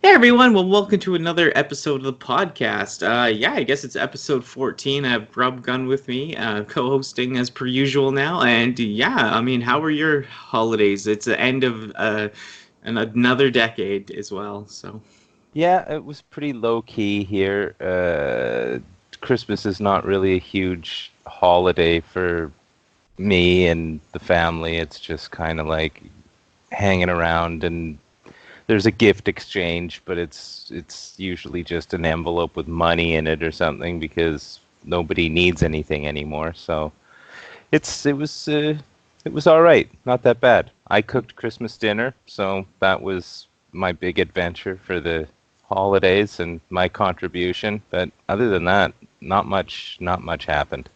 Hey everyone, well welcome to another episode of the podcast. I guess it's episode 14. I have GrubGun with me, co-hosting as per usual now. And how are your holidays? It's the end of another decade as well. So Yeah, it was pretty low key here. Christmas is not really a huge holiday for me and the family. It's just kind of like hanging around and there's a gift exchange, but it's usually just an envelope with money in it or something because nobody needs anything anymore. So it was all right, not that bad. I cooked Christmas dinner, so that was my big adventure for the holidays and my contribution. But other than that, not much happened.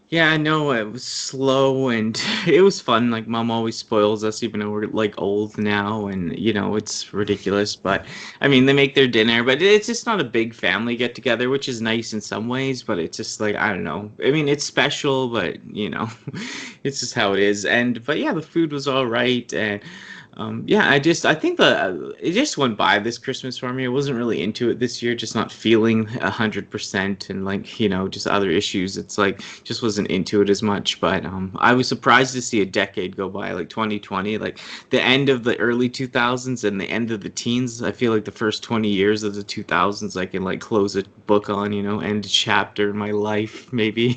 yeah, I know it was slow and it was fun. Like mom always spoils us, even though we're like old now, and it's ridiculous. But I mean, they make their dinner, but it's just not a big family get together, which is nice in some ways. But it's just like I don't know. I mean, it's special, but it's just how it is. And but yeah, the food was all right, and I think it just went by this Christmas for me. I wasn't really into it this year, just not feeling 100%, and like just other issues. It's like just wasn't into it as much. But I was surprised to see a decade go by, like 2020, like the end of the early 2000s and the end of the teens. I feel like the first 20 years of the 2000s, I can like close a book on, end a chapter in my life, maybe.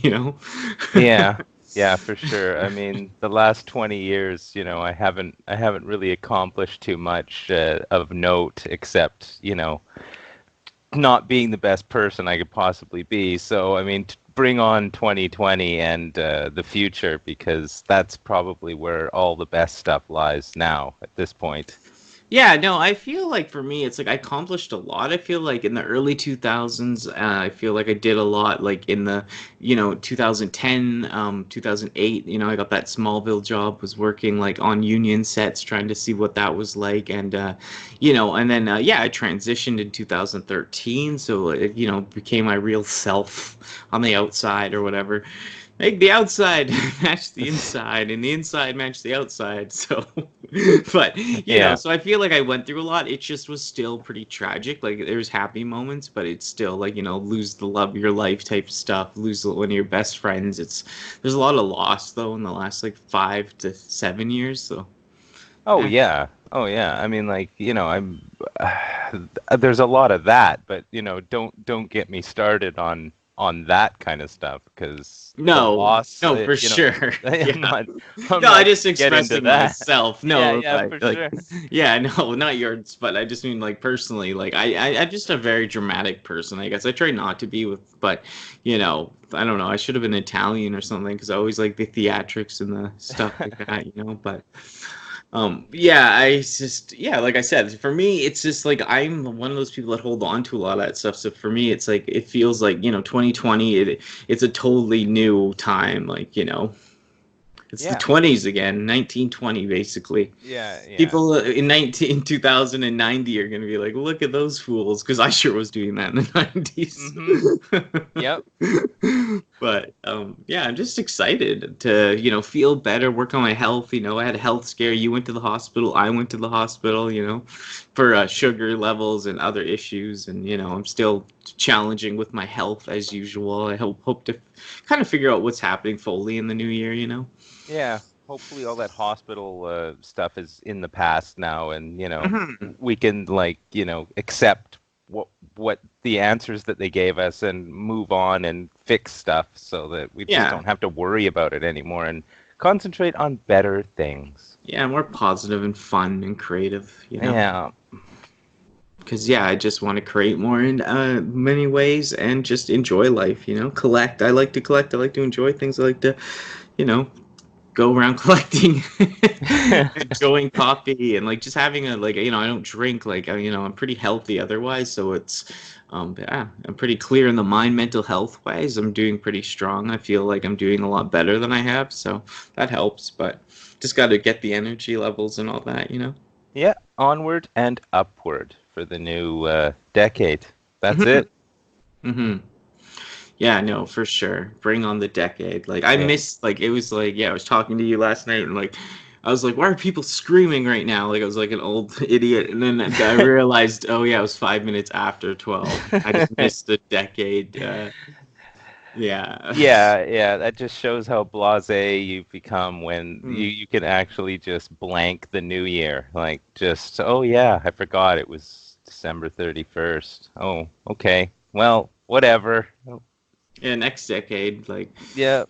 Yeah, yeah, for sure. I mean, the last 20 years, I haven't really accomplished too much of note except, not being the best person I could possibly be. So, I mean, bring on 2020 and the future because that's probably where all the best stuff lies now at this point. Yeah, no, I feel like for me, it's like I accomplished a lot. I feel like in the early 2000s, I feel like I did a lot. Like in the, 2010, 2008, I got that Smallville job, was working like on union sets, trying to see what that was like. And then, I transitioned in 2013. So, became my real self on the outside or whatever. Make the outside match the inside, and the inside match the outside. So, but Yeah. so I feel like I went through a lot. It just was still pretty tragic. Like there's happy moments, but it's still like lose the love of your life type stuff, lose one of your best friends. There's a lot of loss though in the last like 5 to 7 years. So, Oh yeah. yeah. Oh yeah. I mean, like, there's a lot of that, but don't get me started on that kind of stuff because the No, loss, no, for sure. I'm Yeah. not I'm No, I not just gonna get into expressing that. myself. Yeah, No, yeah, for like, sure. yeah, no, not yours, but I just mean like personally. Like, I'm just a very dramatic person. I guess I try not to be with, but I don't know. I should have been Italian or something because I always like the theatrics and the stuff like that. But like I said, for me, it's just like I'm one of those people that hold on to a lot of that stuff. So for me, it's like it feels like 2020. It's a totally new time. Like it's the Yeah. 20s again, 1920 basically. Yeah, yeah. People in 2090 are going to be like, look at those fools, because I sure was doing that in the 90s. Mhm. Yep. But yeah, I'm just excited to feel better, work on my health. I had a health scare. You went to the hospital. I went to the hospital. For sugar levels and other issues, and I'm still challenging with my health as usual. I hope to kind of figure out what's happening fully in the new year. Yeah. Hopefully all that hospital stuff is in the past now and, Mhm. we can like, accept what the answers that they gave us and move on and fix stuff so that we just Yeah. don't have to worry about it anymore and concentrate on better things. Yeah, more positive and fun and creative. Yeah. Because yeah, I just want to create more in many ways and just enjoy life. Collect. I like to collect. I like to enjoy things. I like to, you know, go around collecting, enjoying coffee, and like just having a like I don't drink. Like I'm pretty healthy otherwise, so it's yeah, I'm pretty clear in the mind, mental health wise. I'm doing pretty strong. I feel like I'm doing a lot better than I have, so that helps. But just got to get the energy levels and all that. Yeah, onward and upward for the new decade. That's Hmm. it. Hmm. Yeah, no, for sure. Bring on the decade. Like I Yeah. miss like it was like yeah, I was talking to you last night and like I was like, why are people screaming right now? Like I was like an old idiot, and then I realized, oh yeah, it was 5 minutes after 12. I just missed a decade. Yeah. Yeah, that just shows how blasé you've become when Hmm. you can actually just blank the new year. Like, just, oh yeah, I forgot it was December 31st. Oh, okay. Well, whatever. Yeah, next decade, like. Yeah,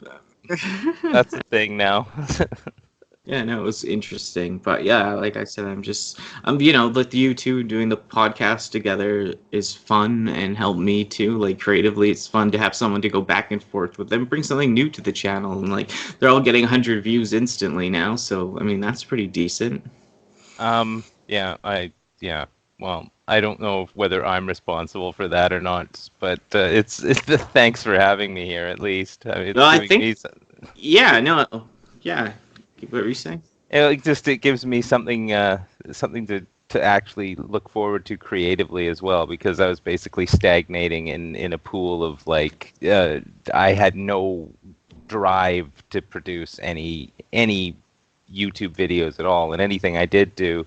that's the thing now. Yeah, no, it was interesting. But yeah, like I said, with you two doing the podcast together is fun and helped me too. Like creatively, it's fun to have someone to go back and forth with them, bring something new to the channel. And like they're all getting 100 views instantly now. So, I mean, that's pretty decent. Yeah, yeah. Well, I don't know whether I'm responsible for that or not, but it's thanks for having me here at least. I mean, No, it's I giving think, me yeah, no, yeah. What were you saying? it gives me something to actually look forward to creatively as well, because I was basically stagnating in a pool of like I had no drive to produce any YouTube videos at all, and anything I did do,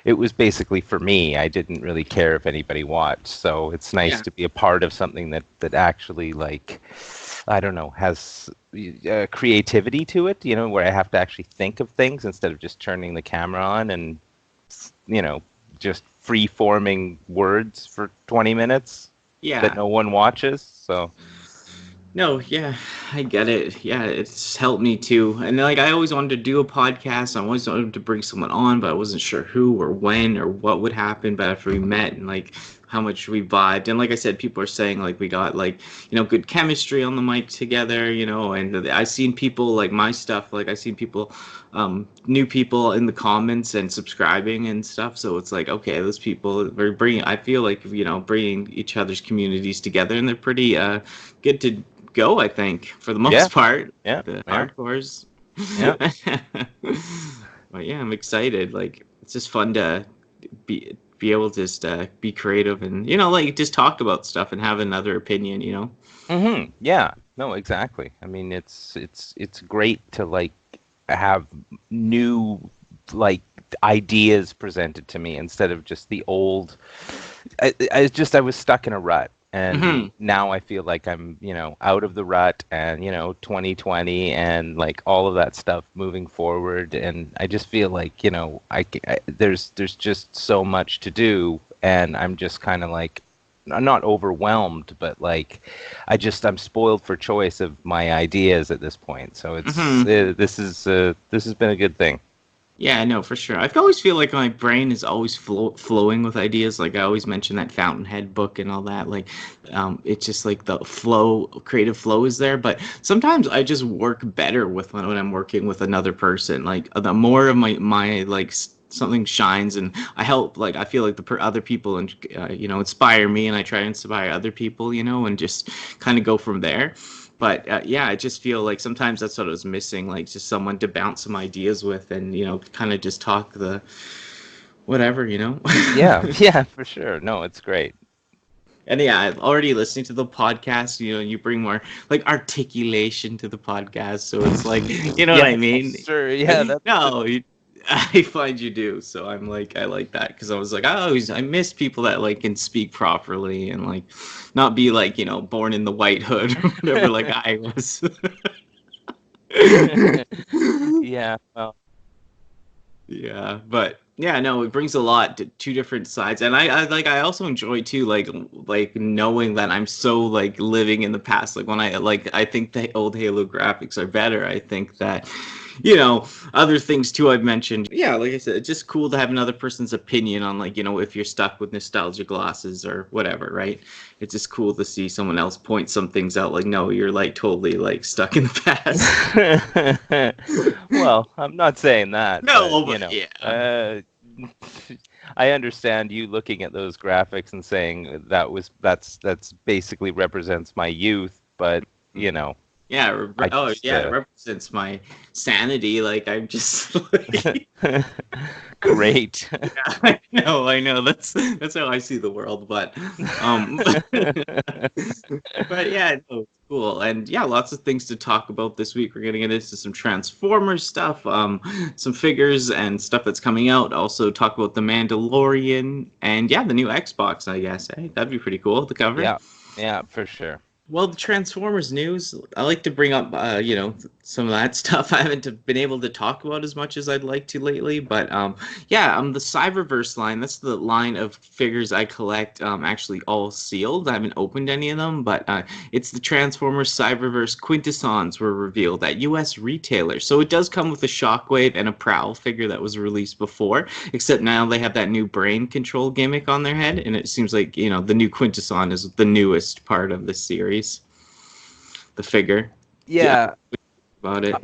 it was basically for me. I didn't really care if anybody watched. So it's nice Yeah. to be a part of something that actually, like, I don't know, has creativity to it, where I have to actually think of things instead of just turning the camera on and, you know, just free forming words for 20 minutes that Yeah. no one watches. So, No, yeah, I get it. Yeah, it's helped me too. And like I always wanted to do a podcast. I always wanted to bring someone on, but I wasn't sure who or when or what would happen. But after we met and like how much we vibed, and like I said, people are saying like we got like good chemistry on the mic together. And I seen people like my stuff. Like I seen people, new people in the comments and subscribing and stuff. So it's like okay, those people we're bringing. I feel like bringing each other's communities together, and they're pretty good to go, I think, for the yeah, most part. yeah, The yeah, hardcores. yeah. But yeah, I'm excited. Like it's just fun to be able to just be creative and like just talk about stuff and have another opinion. Yeah, no, exactly. I mean, it's great to like have new like ideas presented to me instead of just the old. I was stuck in a rut, and Hmm. now I feel like I'm out of the rut, and 2020 and like all of that stuff moving forward, and I just feel like there's just so much to do, and I'm just kind of like. I'm not overwhelmed, but like I'm spoiled for choice of my ideas at this point. So Hmm. this has been a good thing. Yeah, no, for sure. I always feel like my brain is always flowing with ideas. Like I always mention that Fountainhead book and all that. Like, it's just like the creative flow is there. But sometimes I just work better with when I'm working with another person. Like the more of my like something shines, and I help. Like I feel like other people and inspire me, and I try to inspire other people. And just kind of go from there. But yeah, I just feel like sometimes that's what I was missing, like just someone to bounce some ideas with, and kind of just talk the whatever. Yeah, yeah, for sure. No, it's great. And yeah, I've already listening to the podcast. You bring more like articulation to the podcast, so it's like, you know what I Yeah, mean? sure. Yeah, No, I find you do. So I'm like, I like that because I was like, I miss people that like can speak properly and like not be like born in the white hood or whatever like I was. yeah. Well, Yeah, but yeah, no, it brings a lot to two different sides, and I also enjoy too, like knowing that I'm so like living in the past. Like when I think the old Halo graphics are better. I think that other things too I've mentioned. Yeah, like I said, it's just cool to have another person's opinion on like if you're stuck with nostalgia glasses or whatever, right? It's just cool to see someone else point some things out. Like, no, you're like totally like stuck in the past. well, I'm not saying that, but No, but yeah. I understand you looking at those graphics and saying that's basically represents my youth, but you know, Yeah, I oh just yeah, it represents my sanity. Like I'm just like, great. yeah, I know. That's how I see the world. But, um, but yeah, no, it's cool. Cool. And yeah, lots of things to talk about this week. We're going to get into some Transformers stuff, some figures and stuff that's coming out. Also talk about the Mandalorian and yeah, the new Xbox, I guess. Hey, that'd be pretty cool to cover. Yeah, yeah, for sure. Well, the Transformers news, I like to bring up, some of that stuff I haven't been able to talk about as much as I'd like to lately. But the Cyberverse line, that's the line of figures I collect, actually all sealed. I haven't opened any of them, but it's the Transformers Cyberverse Quintessons were revealed at US retailers. So it does come with a Shockwave and a Prowl figure that was released before, except now they have that new brain control gimmick on their head. And it seems like, the new Quintesson is the newest part of the series. The figure. Yeah, About it.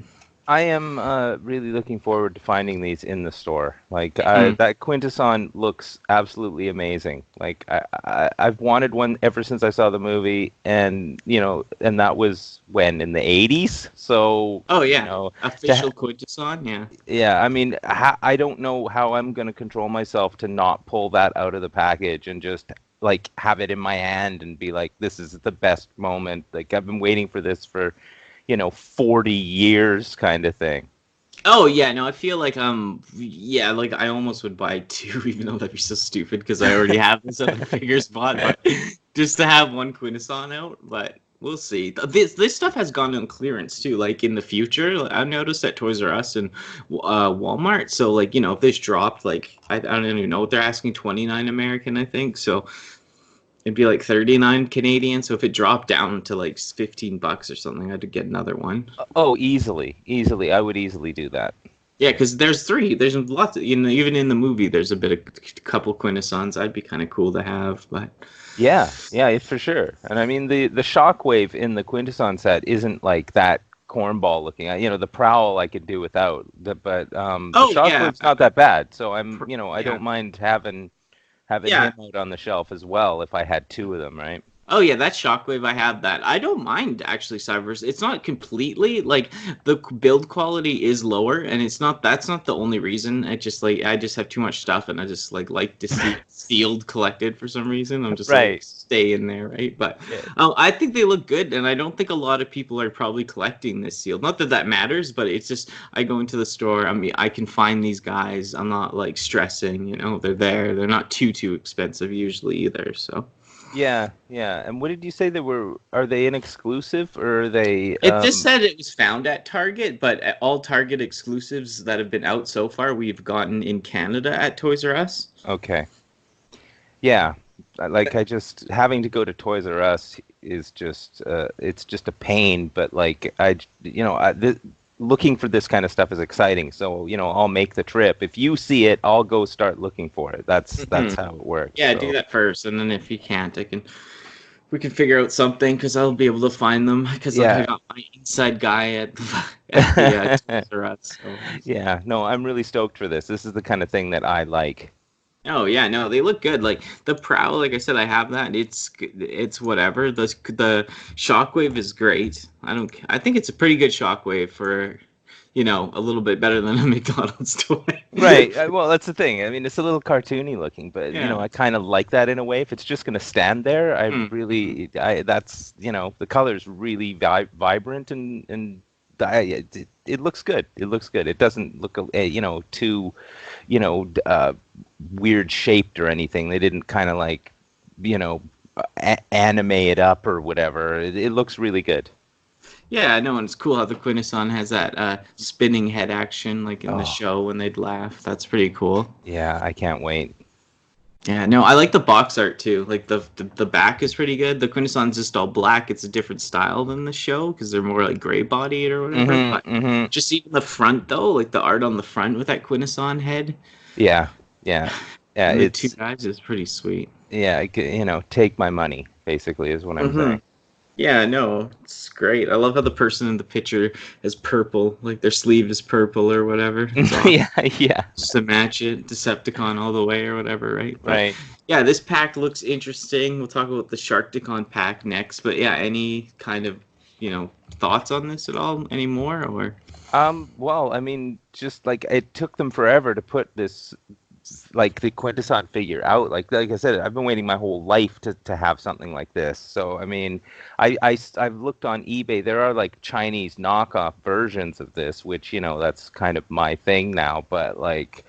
I am really looking forward to finding these in the store. Like Mm. that Quintesson looks absolutely amazing. Like I've wanted one ever since I saw the movie, and and that was when in the '80s. So Oh yeah, official Quintesson. Yeah. yeah. I mean, I don't know how I'm gonna control myself to not pull that out of the package and just like have it in my hand and be like, this is the best moment. Like I've been waiting for this for 40 years kind of thing. Oh yeah, no, I feel like like I almost would buy two, even though that'd be so stupid because I already have these other figures bought, but just to have one Quintesson out. But we'll see. This stuff has gone on clearance too. Like in the future, like, I've noticed at Toys R Us and Walmart. So like if this dropped, like I don't even know what they're asking, 29 American, I think. So it'd be like 39 Canadian. So if it dropped down to like $15 or something, I'd get another one. Oh, easily. I would easily do that. Yeah, because there's three. There's lots of, even in the movie, there's a couple Quintessons. I'd be kind of cool to have, but Yeah, it's for sure. And I mean, the Shockwave in the Quintesson set isn't like that cornball looking. The Prowl I could do without, but the Shockwave's not that bad. So I don't mind having him out on the shelf as well if I had two of them, right? Oh yeah, that Shockwave, I have that. I don't mind actually Cyberverse. It's not completely like the build quality is lower, and that's not the only reason. I just have too much stuff, and I just like to see it sealed collected for some reason. I'm just Right. like stay in there, right? But Yeah. I think they look good, and I don't think a lot of people are probably collecting this sealed. Not that matters, but it's just I go into the store. I mean, I can find these guys. I'm not like stressing. They're there. They're not too expensive usually either. So. Yeah. And what did you say they were? Are they an exclusive or are they? It just said it was found at Target, but all Target exclusives that have been out so far, we've gotten in Canada at Toys R Us. Okay. Yeah. Like I just having to go to Toys R Us is just it's just a pain. But like looking for this kind of stuff is exciting. So I'll make the trip. If you see it, I'll go start looking for it. That's how it works. Yeah, so. do that first, and then if you can't, we can figure out something because I'll be able to find them because I got my inside guy at the Toys R Us. So. Yeah, no, I'm really stoked for this. This is the kind of thing that I like. Oh yeah, no, they look good. Like the Prowl, like I said, I have that. It's whatever. The Shockwave is great. I think it's a pretty good Shockwave for, a little bit better than a McDonald's toy. Right. Well, that's the thing. I mean, it's a little cartoony looking, but Yeah. I kind of like that in a way. If it's just going to stand there, that's the color's really vibrant and it looks good. It looks good. It doesn't look too weird shaped or anything. They didn't kind of like animate it up or whatever. It looks really good. Yeah, I know, and it's cool how the Quintesson has that spinning head action, like in the show when they'd laugh. That's pretty cool. Yeah, I can't wait. Yeah, no, I like the box art too. Like the back is pretty good. The Quintesson's just all black. It's a different style than the show because they're more like gray bodied or whatever. But just even the front though, like the art on the front with that Quintesson head. Yeah. And the two guys is pretty sweet. Yeah, take my money basically is what I'm saying. Yeah, no, it's great. I love how the person in the picture is purple, like their sleeve is purple or whatever. Awesome. Yeah. Just to match it, Decepticon all the way or whatever, right? But, right. Yeah, this pack looks interesting. We'll talk about the Sharkticon pack next. But yeah, any kind of, thoughts on this at all anymore? Or Well, I mean, just like it took them forever to put this like the Quintesson figure out. Like I said, I've been waiting my whole life to have something like this. So I mean, I've looked on eBay. There are like Chinese knockoff versions of this, which that's kind of my thing now. But like,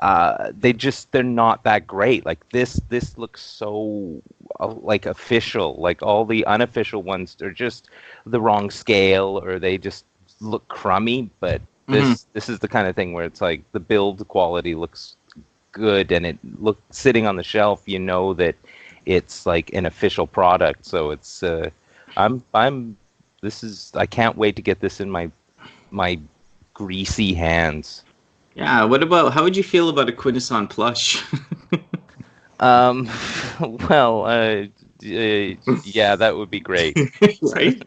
they're not that great. Like this looks so like official. Like all the unofficial ones are just the wrong scale, or they just look crummy. But this is the kind of thing where it's like the build quality looks good, and it sitting on the shelf, that it's like an official product. So it's I can't wait to get this in my greasy hands. Yeah, how would you feel about a Quintesson plush? Well, yeah, that would be great. Right?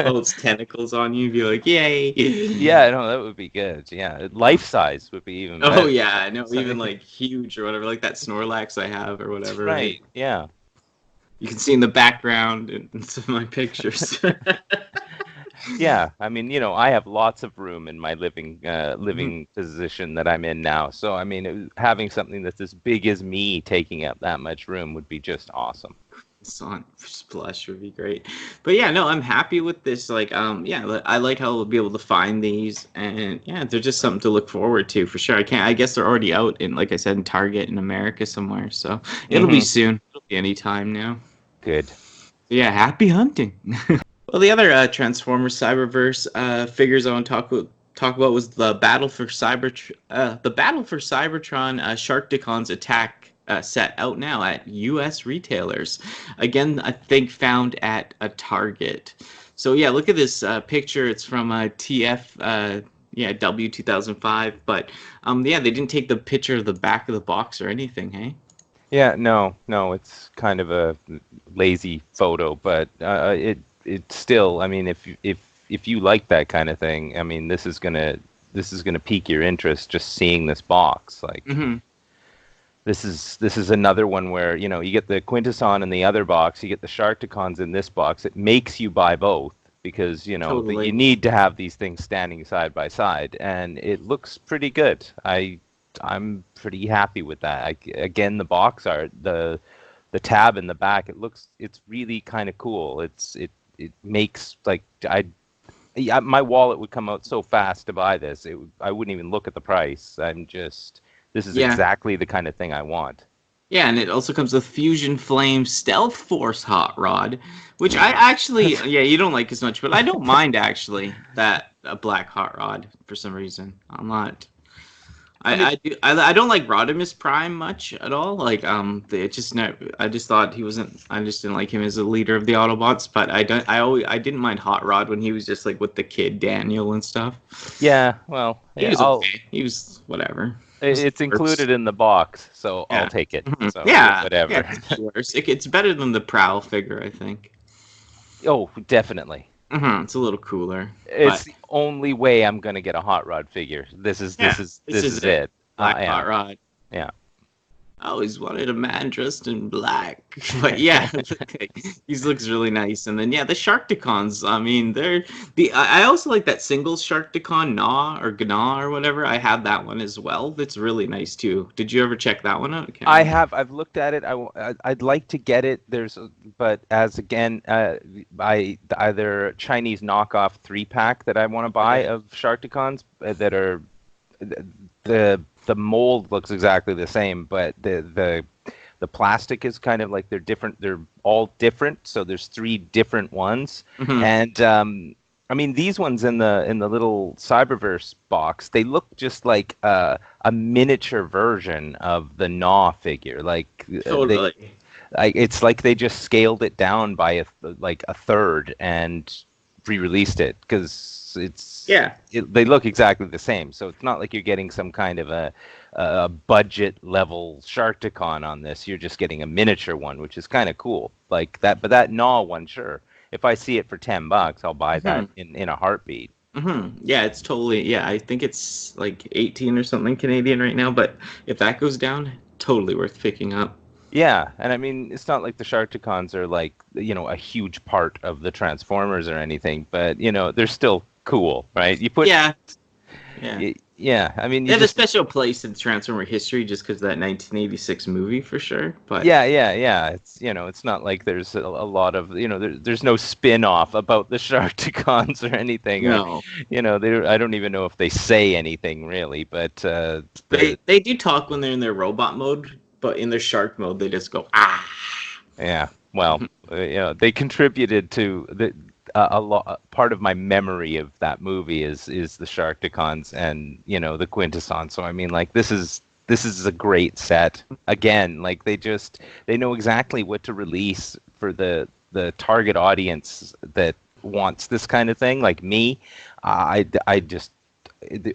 All its tentacles on you, be like, yay! Yeah, no, that would be good. Yeah, life size would be even better. Oh yeah, no, even like huge or whatever, like that Snorlax I have or whatever. Right? Yeah. You can see in the background in some of my pictures. Yeah, I mean, I have lots of room in my living position that I'm in now. So, I mean, having something that's as big as me taking up that much room would be just awesome. Son Splash would be great. But yeah, no, I'm happy with this. Like, yeah, I like how we'll be able to find these, and yeah, they're just something to look forward to for sure. I guess they're already out in, like I said, in Target in America somewhere. So it'll be soon. It'll be any time now. Good. Yeah, happy hunting. Well, the other Transformers Cyberverse figures I want to talk about was the Battle for Cybertron Sharkticons Attack set out now at U.S. retailers. Again, I think found at a Target. So yeah, look at this picture. It's from TF. W 2005. But yeah, they didn't take the picture of the back of the box or anything, hey? Yeah, no, it's kind of a lazy photo, but it's still. I mean, if you like that kind of thing, I mean, this is gonna pique your interest just seeing this box. Like, this is another one where you get the Quintesson in the other box, you get the Sharkticons in this box. It makes you buy both because Totally. you need to have these things standing side by side, and it looks pretty good. I'm pretty happy with that. Again, the box art, the tab in the back, it's really kind of cool. It makes like my wallet would come out so fast to buy this. I wouldn't even look at the price. This is exactly the kind of thing I want. Yeah, and it also comes with Fusion Flame Stealth Force Hot Rod, which I actually, you don't like as much, but I don't mind actually that a black Hot Rod for some reason. I'm not. I don't like Rodimus Prime much at all. Like I just thought he wasn't. I just didn't like him as a leader of the Autobots. But I didn't mind Hot Rod when he was just like with the kid Daniel and stuff. Yeah, well, he was okay. He was whatever. It's included in the box, so I'll take it. So whatever. Yeah, it's better than the Prowl figure, I think. Oh, definitely. It's a little cooler. It's the only way I'm gonna get a Hot Rod figure. This is it. Black Hot Rod. Yeah. I always wanted a man dressed in black. But yeah, he looks really nice. And then the Sharkticons. I mean, I also like that single Sharkticon Gnaw or whatever. I have that one as well. That's really nice too. Did you ever check that one out? I have. I've looked at it. I'd like to get it. But as again, either Chinese knockoff 3-pack that I want to buy of Sharkticons that are the mold looks exactly the same, but the plastic is kind of like they're different. They're all different, so there's 3 different ones. And I mean, these ones in the little Cyberverse box, they look just like a miniature version of the Gnaw figure. Like totally, it's like they just scaled it down by a third and re-released it because they look exactly the same. So it's not like you're getting some kind of a budget level Sharkticon on this. You're just getting a miniature one, which is kind of cool. Like that, but that Gnaw one, sure. If I see it for $10, I'll buy that in a heartbeat. Yeah, it's totally. Yeah, I think it's like 18 or something Canadian right now. But if that goes down, totally worth picking up. Yeah, and I mean, it's not like the Sharkticons are like a huge part of the Transformers or anything, but they're still cool, right? You put Yeah, I mean, They you had a just special place in Transformer history just because of that 1986 movie for sure. But yeah. It's it's not like there's a lot of there's no spin-off about the Sharkticons or anything, or no, I don't even know if they say anything really, but they do talk when they're in their robot mode, but in their shark mode they just go ah. yeah, well, they contributed to a lot. Part of my memory of that movie is the Sharkticons and the Quintesson. So I mean, like this is a great set. Again, like they know exactly what to release for the target audience that wants this kind of thing. Like me, I just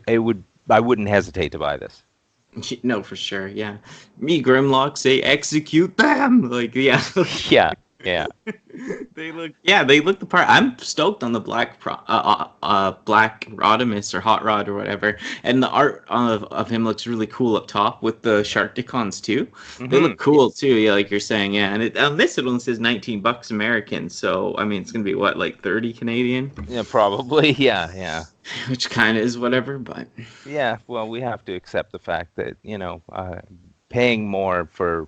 I wouldn't hesitate to buy this. No, for sure. Yeah, me Grimlock say execute them. Like yeah. Yeah, yeah. They look the part. I'm stoked on the black Rodimus or Hot Rod or whatever, and the art of him looks really cool up top with the Sharkticons too. They Hmm. look cool too, yeah, like you're saying, yeah. And on this it only says $19 American, so I mean it's gonna be what, like 30 Canadian, Yeah, probably. Yeah, yeah. which kind of is whatever, but Yeah, well, we have to accept the fact that, paying more for,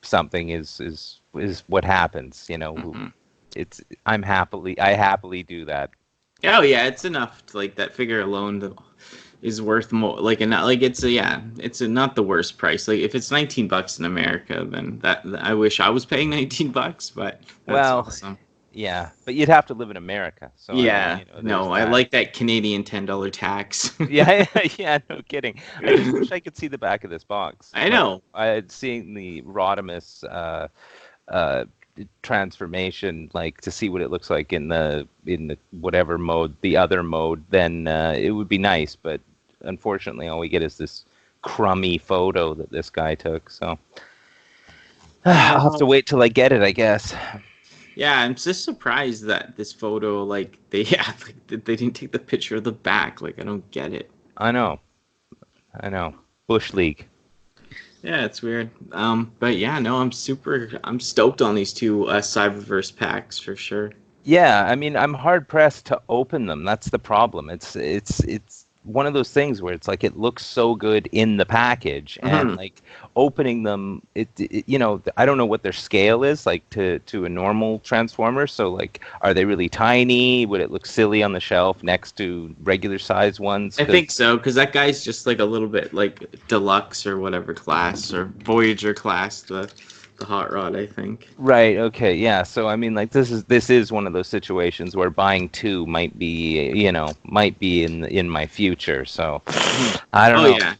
something is what happens, mhm. I happily do that. Oh yeah, it's enough. Like that figure alone is worth more. Like and not like it's not the worst price. Like if it's $19 in America, then that I wish I was paying $19, but that's Well, awesome. yeah, but you'd have to live in America. So I mean, Yeah, there's no, I that. like that Canadian $10 tax. Yeah, yeah, no kidding. I just wish I could see the back of this box. I Like know. I had seen the Rodimus uh transformation, like to see what it looks like in the whatever mode, the other mode, then it would be nice, but unfortunately all we get is this crummy photo that this guy took, so Yeah, I'll have to no. wait till I get it, I guess. Yeah, I'm just surprised that this photo, like they yeah, like they didn't take the picture of the back. Like I don't get it. I know, I know. Bush League. Yeah, it's weird. But yeah, no, I'm stoked on these two Cyberverse packs for sure. Yeah, I mean, I'm hard pressed to open them. That's the problem. It's one of those things where it's like it looks so good in the package, and Hmm. like opening them, I don't know what their scale is like to a normal transformer. So like, are they really tiny? Would it look silly on the shelf next to regular size ones? I Because think so, because that guy's just like a little bit like deluxe or whatever class or Voyager class, the hot rod, I think. right, okay, yeah. So I mean, like this is one of those situations where buying two might be in my future. So Mhm. I don't Oh know. yeah,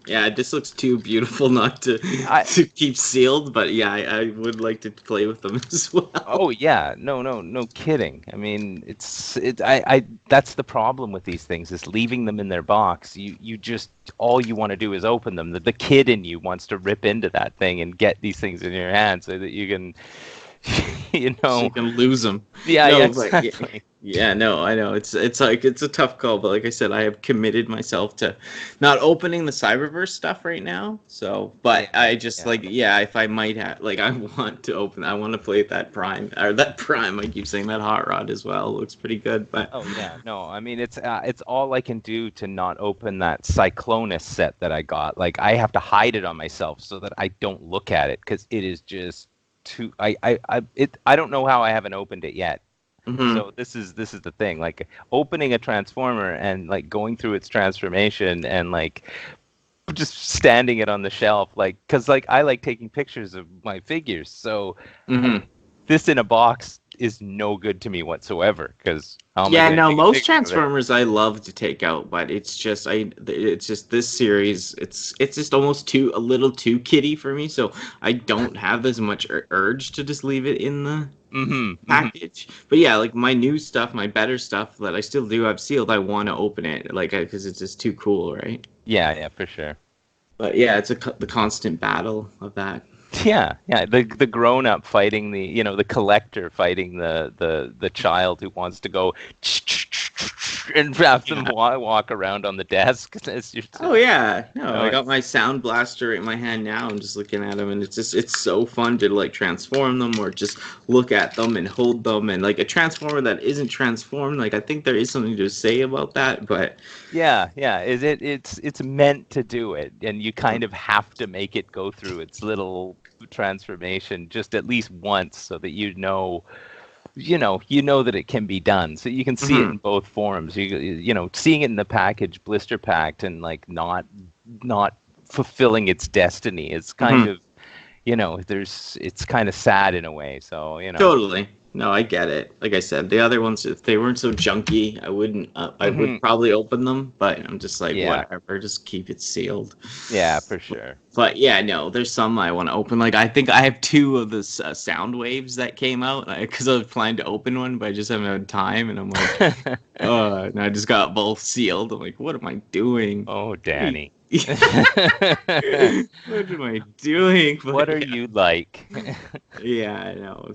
yeah. This looks too beautiful not to I to keep sealed, but yeah, I would like to play with them as well. Oh yeah, no kidding. I mean, I that's the problem with these things is leaving them in their box. You just all you want to do is open them. The kid in you wants to rip into that thing and get these things in your hand so that you can, you So know. you can lose them. Yeah, yeah, No, but yeah, exactly. yeah, no, I know it's like it's a tough call, but like I said, I have committed myself to not opening the Cyberverse stuff right now. So, but Yeah, I just yeah. like yeah, if I might have like I want to open, I want to play with that Prime or that Prime. I keep saying that Hot Rod as well. Looks pretty good, but Oh yeah, no. I mean, it's all I can do to not open that Cyclonus set that I got. Like I have to hide it on myself so that I don't look at it because it is just too. I don't know how I haven't opened it yet. mhm. So this is the thing. Like opening a transformer and like going through its transformation and like just standing it on the shelf, like because like I like taking pictures of my figures. So Mhm. this in a box is no good to me whatsoever because how am I Yeah, going to no, take a most picture of it? Transformers I love to take out, but it's just this series, it's just almost too a little too kiddie for me, so I don't have as much urge to just leave it in the Mm-hmm. Mm-hmm. package. But yeah, like my new stuff, my better stuff that I still do have sealed, I want to open it, like because it's just too cool, right? Yeah, yeah, for sure. But yeah, it's the constant battle of that. Yeah, yeah. The grown up fighting the collector fighting the child who wants to go and have them Yeah. walk around on the desk as you're. Oh yeah, no, No, I got it's my sound blaster in my hand now. I'm just looking at them, and it's so fun to like transform them or just look at them and hold them, and like a transformer that isn't transformed. Like I think there is something to say about that, but yeah. It's meant to do it, and you kind of have to make it go through its little transformation just at least once, so that you know that it can be done. So you can see it mhm, in both forms. Seeing it in the package, blister packed, and like not fulfilling its destiny. It's kind mhm. of it's kind of sad in a way. So Totally. No, I get it. Like I said, the other ones, if they weren't so junky, I wouldn't. I would hmm probably open them, but I'm just like, yeah, whatever. Just keep it sealed. yeah, for sure. But yeah, no, there's some I want to open. Like I think I have two of the sound waves that came out because I was planning to open one, but I just haven't had time, and I'm like, and I just got both sealed. I'm like, what am I doing? Oh, What are you- Danny. what am I doing? What But are yeah, you like? yeah, I know.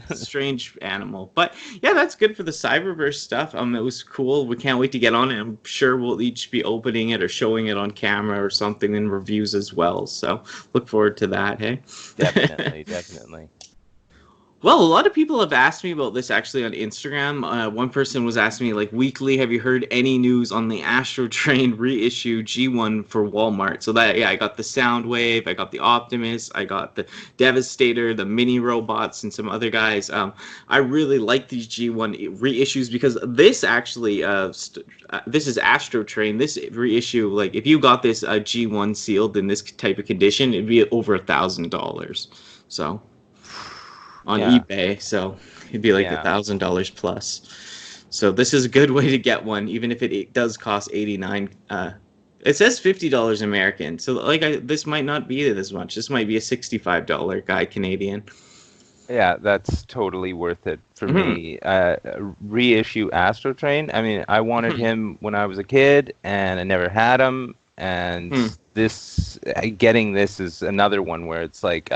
Strange animal, but yeah, that's good for the Cyberverse stuff. It was cool. We can't wait to get on it. I'm sure we'll each be opening it or showing it on camera or something in reviews as well. So look forward to that. Hey. Definitely, definitely. Well, a lot of people have asked me about this actually on Instagram. One person was asking me like weekly, have you heard any news on the Astrotrain reissue G1 for Walmart? So that yeah, I got the Soundwave, I got the Optimus, I got the Devastator, the mini robots, and some other guys. I really like these G1 reissues because this actually, this is Astrotrain. This reissue, like if you got this G1 sealed in this type of condition, it'd be over $1,000. So on Yeah, eBay, so it'd be like a yeah. $1,000 plus. So this is a good way to get one, even if it does cost 89. It says $50 American, so like this might not be this much. This might be a $65 guy Canadian. Yeah, that's totally worth it for Hmm. me. Reissue Astrotrain. I mean, I wanted Hmm. him when I was a kid, and I never had him. And Hmm. getting this is another one where it's like,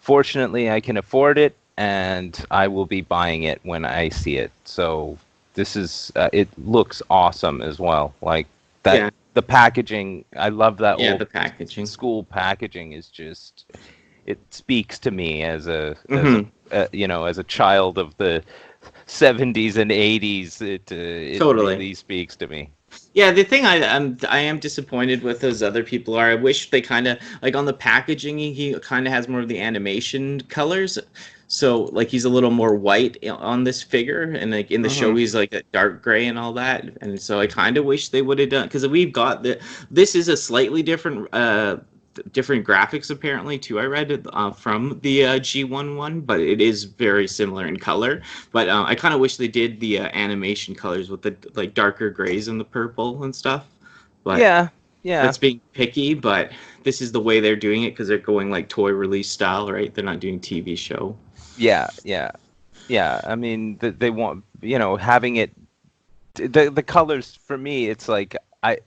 fortunately, I can afford it, and I will be buying it when I see it. So it looks awesome as well. Like that, Yeah, the packaging. I love that yeah, old the packaging. school packaging is just it speaks to me Hmm. as a child of the 70s and 80s. It Totally. really speaks to me. Yeah, the thing I am disappointed with as other people are. I wish they kind of like on the packaging. He kind of has more of the animation colors, so like he's a little more white on this figure, and like in the show Hmm he's like a dark gray and all that. And so I kind of wish they would have done because we've got the. This is a slightly different graphics apparently too. I read from the G1 one, but it is very similar in color. But I kind of wish they did the animation colors with the like darker grays and the purple and stuff. But Yeah, yeah, that's being picky. But this is the way they're doing it because they're going like toy release style, right? They're not doing TV show. yeah. I mean, they want having it. The colors for me, it's like I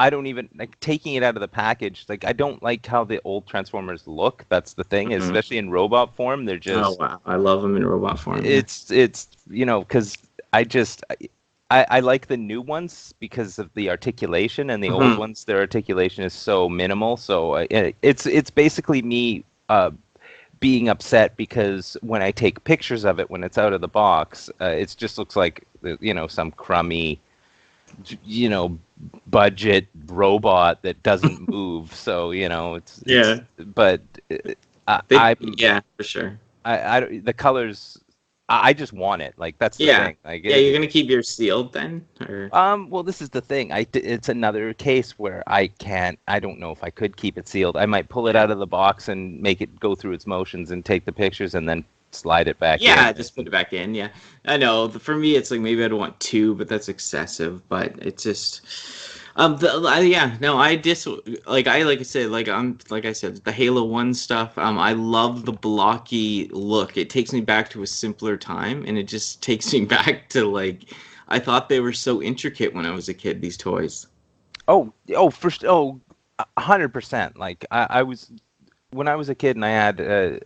don't even like taking it out of the package. Like I don't like how the old Transformers look. That's the thing, Mhm. especially in robot form. They're Oh just wow, I love them in robot form. Yeah. it's because I just I like the new ones because of the articulation, and the old Hmm. ones their articulation is so minimal. So it's basically me being upset because when I take pictures of it when it's out of the box, it just looks like some crummy you know budget robot that doesn't move. So it's Yeah. but I'm Yeah, for sure. the colors. I just want it. Like that's the Yeah. thing. Like Yeah, you're gonna keep yours sealed then, or well, this is the thing. It's another case where I don't know if I could keep it sealed. I might pull it yeah. out of the box and make it go through its motions and take the pictures and then slide it back Yeah, in. just put it back in. Yeah, I know. For me, it's like maybe I'd want two, but that's excessive. But it's just, yeah, no, like I said, like I said, the Halo One stuff. I love the blocky look. It takes me back to a simpler time, and it just takes me back to like, I thought they were so intricate when I was a kid. These toys. First, 100%. Like I was when I was a kid and I had I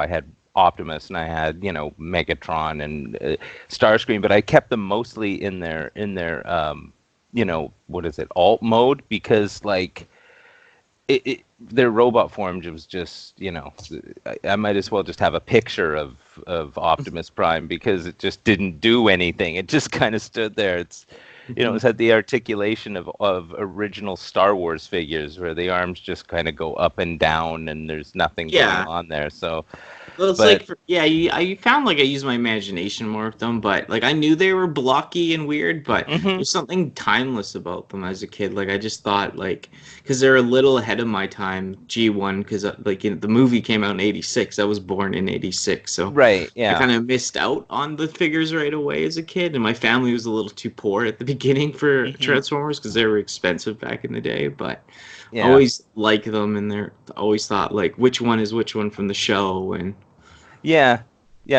had Optimus, and I had Megatron and Starscream, but I kept them mostly in their what is it, alt mode, because like their robot form was just I might as well just have a picture of Optimus Prime, because it just didn't do anything. It just kind of stood there. It's had the articulation of original Star Wars figures, where the arms just kind of go up and down and there's nothing going on there. So well, it's like, I found like I used my imagination more with them, but like I knew they were blocky and weird, but there's something timeless about them as a kid. Like I just thought, like, because they're a little ahead of my time, G1, because like the movie came out in '86. I was born in '86, so right, yeah, I kind of missed out on the figures right away as a kid, and my family was a little too poor at the beginning for Transformers because they were expensive back in the day, but. Yeah. Always like them, and they're always thought like which one is which one from the show, and yeah,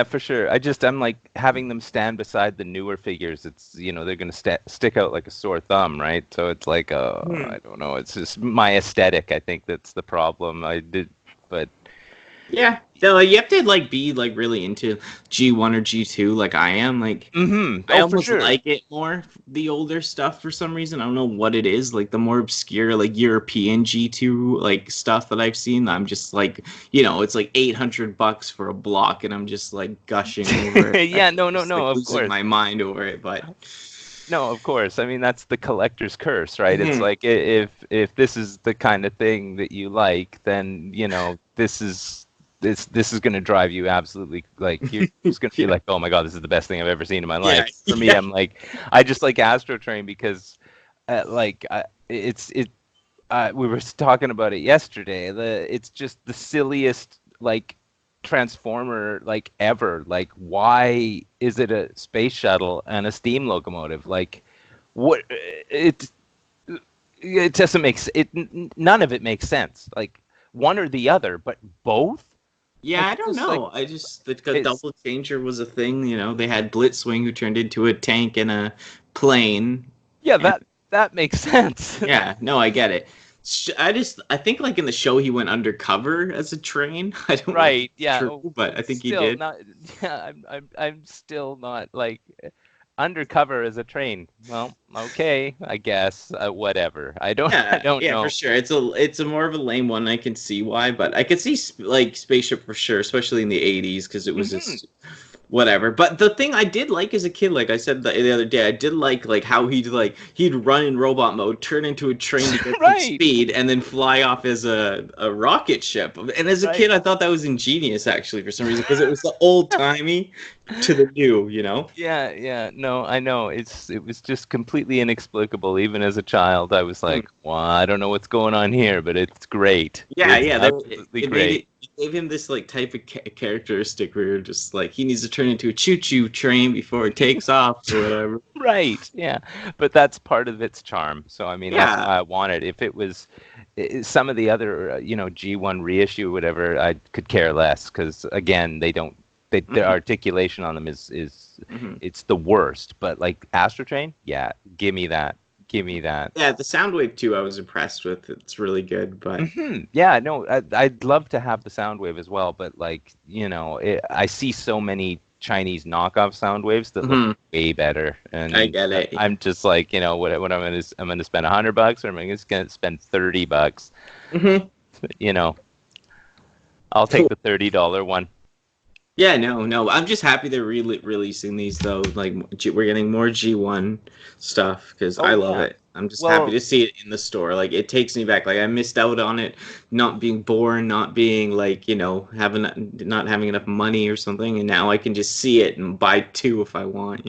for sure. I'm like having them stand beside the newer figures. It's they're gonna stick out like a sore thumb, right? So it's like I don't know. It's just my aesthetic. I think that's the problem. But yeah. So you have to like be like really into G1 or G2 like I am. Like I almost like it more, the older stuff, for some reason. I don't know what it is. Like the more obscure like European G2 like stuff that I've seen, I'm just like, it's like $800 for a block, and I'm just like gushing over it. Yeah, no, like, of losing course. my mind over it, but no, of course. I mean, that's the collector's curse, right? It's like if this is the kind of thing that you like, then this is going to drive you absolutely, like, you're just going to be like, oh my god, this is the best thing I've ever seen in my life. For me, I'm like, I just like Astrotrain because we were talking about it yesterday. It's just the silliest like transformer like ever. Like, why is it a space shuttle and a steam locomotive? Like, what it doesn't make none of it makes sense. Like one or the other, but both. Yeah, I don't know. Like, the double changer was a thing. They had Blitzwing, who turned into a tank and a plane. Yeah, that makes sense. Yeah, no, I get it. I think like in the show he went undercover as a train. I don't know. Right? Yeah, true, but I think he did. I'm still not like undercover as a train. Well, okay, I guess. Whatever. I don't know. Yeah, for sure. It's a more of a lame one. I can see why, but I could see like Spaceship for sure, especially in the '80s, because it was just whatever. But the thing I did like as a kid, like I said the other day, I did like how he'd run in robot mode, turn into a train to get speed, and then fly off as a rocket ship. And as a kid, I thought that was ingenious, actually, for some reason, because it was the old timey to the new, Yeah. No, I know. It was just completely inexplicable. Even as a child, I was like, well, I don't know what's going on here, but it's great. Yeah, absolutely great. It gave him this like type of characteristic where you're just like, he needs to turn into a choo-choo train before it takes off or whatever. Right. Yeah. But that's part of its charm. So I mean, that's why I wanted. If it was some of the other, G1 reissue, whatever, I could care less, because again, the articulation on them is it's the worst. But like Astrotrain, yeah, give me that. Yeah, the Soundwave too, I was impressed with. It's really good, but yeah, no, I'd love to have the Soundwave as well, but like, I see so many Chinese knockoff Soundwaves that look way better, and I get it. I'm just like, what I'm gonna spend $100, or am I just gonna spend $30? I'll take the $30 one. Yeah, no. I'm just happy they're releasing these, though. Like, we're getting more G1 stuff, because I love it. I'm just happy to see it in the store. Like, it takes me back. Like, I missed out on it, not being born, not being, like, not having enough money or something, and now I can just see it and buy two if I want,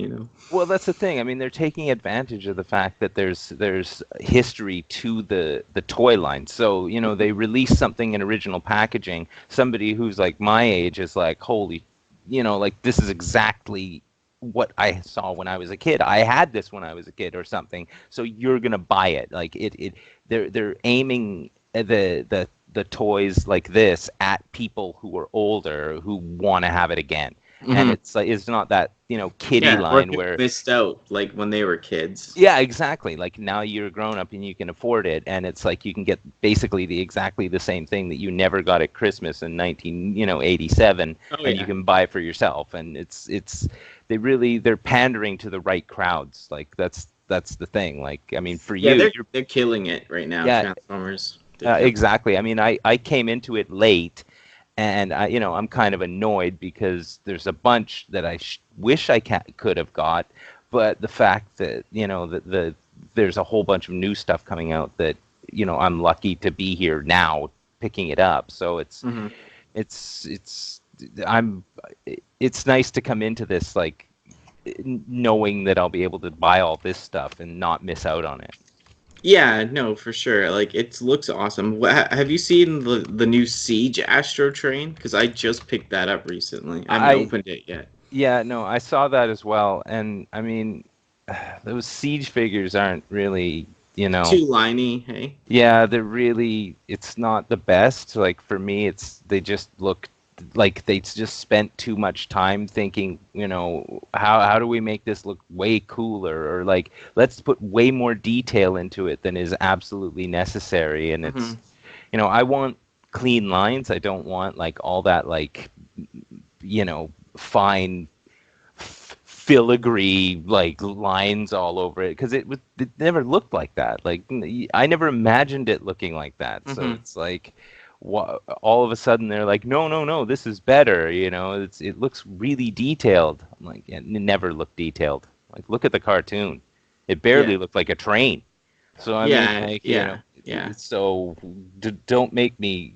Well, that's the thing. I mean, they're taking advantage of the fact that there's history to the toy line. So, they release something in original packaging. Somebody who's like my age is like, holy, like, this is exactly what I saw when I was a kid. I had this when I was a kid or something. So you're going to buy it. Like they're aiming the toys like this at people who are older who want to have it again. and Hmm. it's not that kiddie Yeah, or line people where missed out like when they were kids. yeah, exactly. Like now you're a grown up and you can afford it, and it's like you can get basically exactly the same thing that you never got at Christmas in 1987, Oh and you yeah. can buy for yourself. And it's they're pandering to the right crowds. Like that's the thing. Like I mean, for Yeah, you, you're they're killing it right now, yeah, Transformers. They're killing. exactly. I mean, I came into it late, and I'm kind of annoyed because there's a bunch that I wish I could have got, but the fact that there's a whole bunch of new stuff coming out that I'm lucky to be here now picking it up. So Hmm. it's I'm it's nice to come into this like knowing that I'll be able to buy all this stuff and not miss out on it. Yeah, no, for sure. Like it looks awesome. Have you seen the new Siege Astrotrain? Because I just picked that up recently. I haven't I opened it yet. Yeah, no, I saw that as well, and I mean, those siege figures aren't really, Too liney, hey? yeah, they're really, it's not the best. Like for me, they just look like they just spent too much time thinking, how do we make this look way cooler, or like let's put way more detail into it than is absolutely necessary. And Hmm. I want clean lines. I don't want like all that like, fine filigree like lines all over it because it never looked like that. Like I never imagined it looking like that. So Hmm. it's like all of a sudden they're like, no, no, no, this is better. It looks really detailed. I'm like, yeah, it never looked detailed. Like look at the cartoon. It Yeah, barely looked like a train. So I mean, yeah, like yeah, yeah. so don't make me,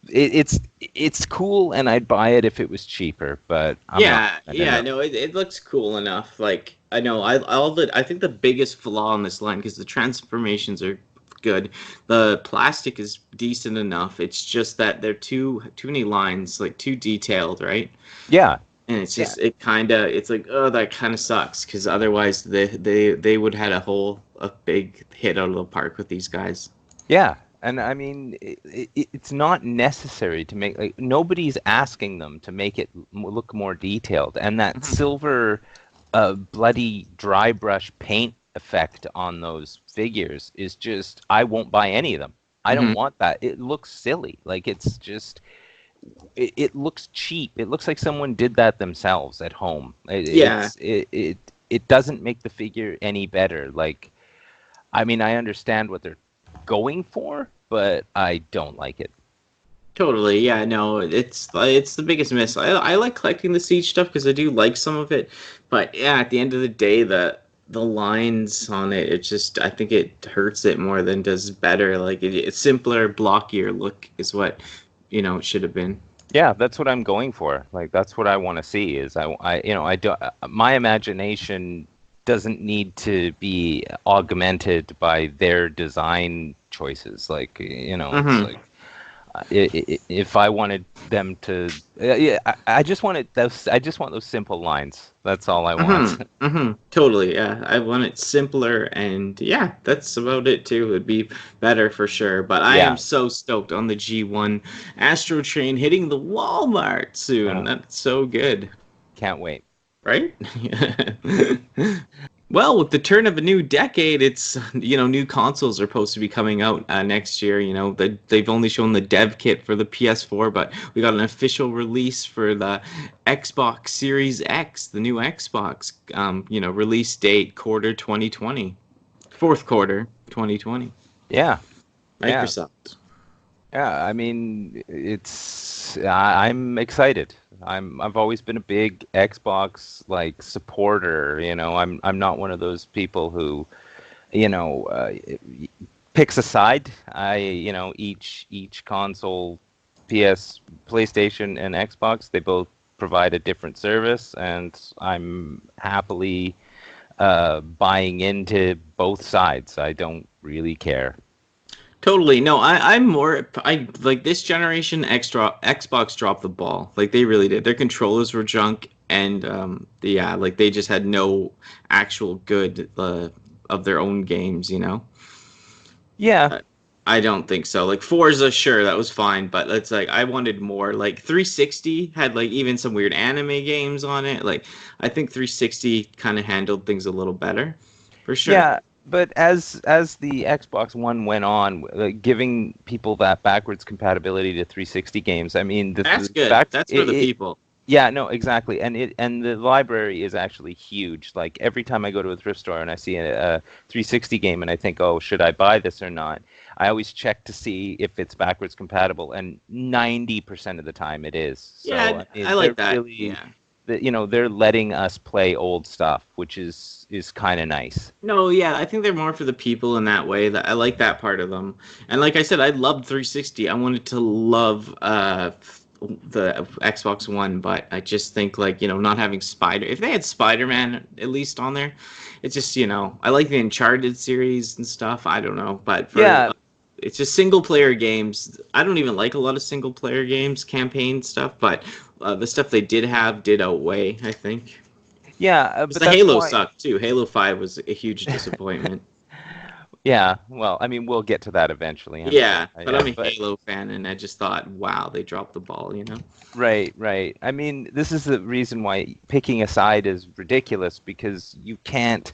it's cool, and I'd buy it if it was cheaper, but I'm not Yeah, gonna yeah, know. no, it looks cool enough. Like I know, I think the biggest flaw in this line because the transformations are good, the plastic is decent enough. It's just that they're too many lines, like too detailed, right? Yeah, And it's yeah, just it's like oh that kind of sucks because otherwise they would had a big hit out of the park with these guys. yeah. And I mean, it's not necessary to make like nobody's asking them to make it look more detailed. And that Mhm, silver, bloody dry brush paint effect on those figures is just I won't buy any of them. I don't mhm. want that. It looks silly. Like it's just it looks cheap. It looks like someone did that themselves at home. Yeah, It doesn't make the figure any better. Like, I mean, I understand what they're going for, but I don't like it. totally. Yeah, no, it's the biggest miss. I like collecting the siege stuff because I do like some of it, but yeah, at the end of the day, the lines on it, it just I think it hurts it more than does better. Like it's simpler, blockier look is what it should have been. Yeah, that's what I'm going for. Like, that's what I want to see. Is I do. My imagination doesn't need to be augmented by their design choices. Like, it's Hmm. like if I wanted them to, yeah, I just wanted those. I just want those simple lines. That's all I want. Totally, yeah. I want it simpler and yeah, that's about it too. It'd be better for sure. But I am Yeah, so stoked on the G1 Astrotrain hitting the Walmart soon. uh, That's so good, can't wait. right? Well, with the turn of a new decade, it's new consoles are supposed to be coming out next year. They've only shown the dev kit for the PS4, but we got an official release for the Xbox Series X, the new Xbox. Release date quarter 2020, fourth quarter 2020. Yeah, yeah, Microsoft. yeah. I mean, I'm excited. I've always been a big Xbox like supporter. I'm not one of those people who you know uh, picks a side. Each console, PlayStation, and Xbox, they both provide a different service, and I'm happily buying into both sides. I don't really care. Totally. No, I'm more. I like this generation. Extra Xbox dropped the ball. Like they really did. Their controllers were junk, and yeah, like they just had no actual good of their own games. Yeah, I don't think so. Like Forza, sure, that was fine, but it's like I wanted more. Like 360 had like even some weird anime games on it. Like I think 360 kind of handled things a little better, for sure. Yeah, but as the Xbox One went on, giving people that backwards compatibility to 360 games, I mean, That's the good. fact That's for the people. yeah, no, exactly, and the library is actually huge. Like every time I go to a thrift store and I see a 360 game and I think, oh, should I buy this or not? I always check to see if it's backwards compatible, and 90% of the time it is. So Yeah, I mean, I they're like that. really, Yeah. they're letting us play old stuff, which is kind of nice. No, yeah, I think they're more for the people in that way. That I like that part of them. And like I said, I loved 360. I wanted to love the Xbox One, but I just think like, not having Spider if they had Spider-Man at least on there, it's just, I like the Uncharted series and stuff. I don't know, but for Yeah, it's just single player games. I don't even like a lot of single player games, campaign stuff, but the stuff they did have did outweigh, I think. yeah, Because but the that's Halo why. sucked too. Halo 5 was a huge disappointment. Yeah, well, I mean, we'll get to that eventually, I'm sure. Yeah, but Yeah, I'm a but Halo fan, and I just thought, wow, they dropped the ball. right, right. I mean, this is the reason why picking a side is ridiculous because you can't.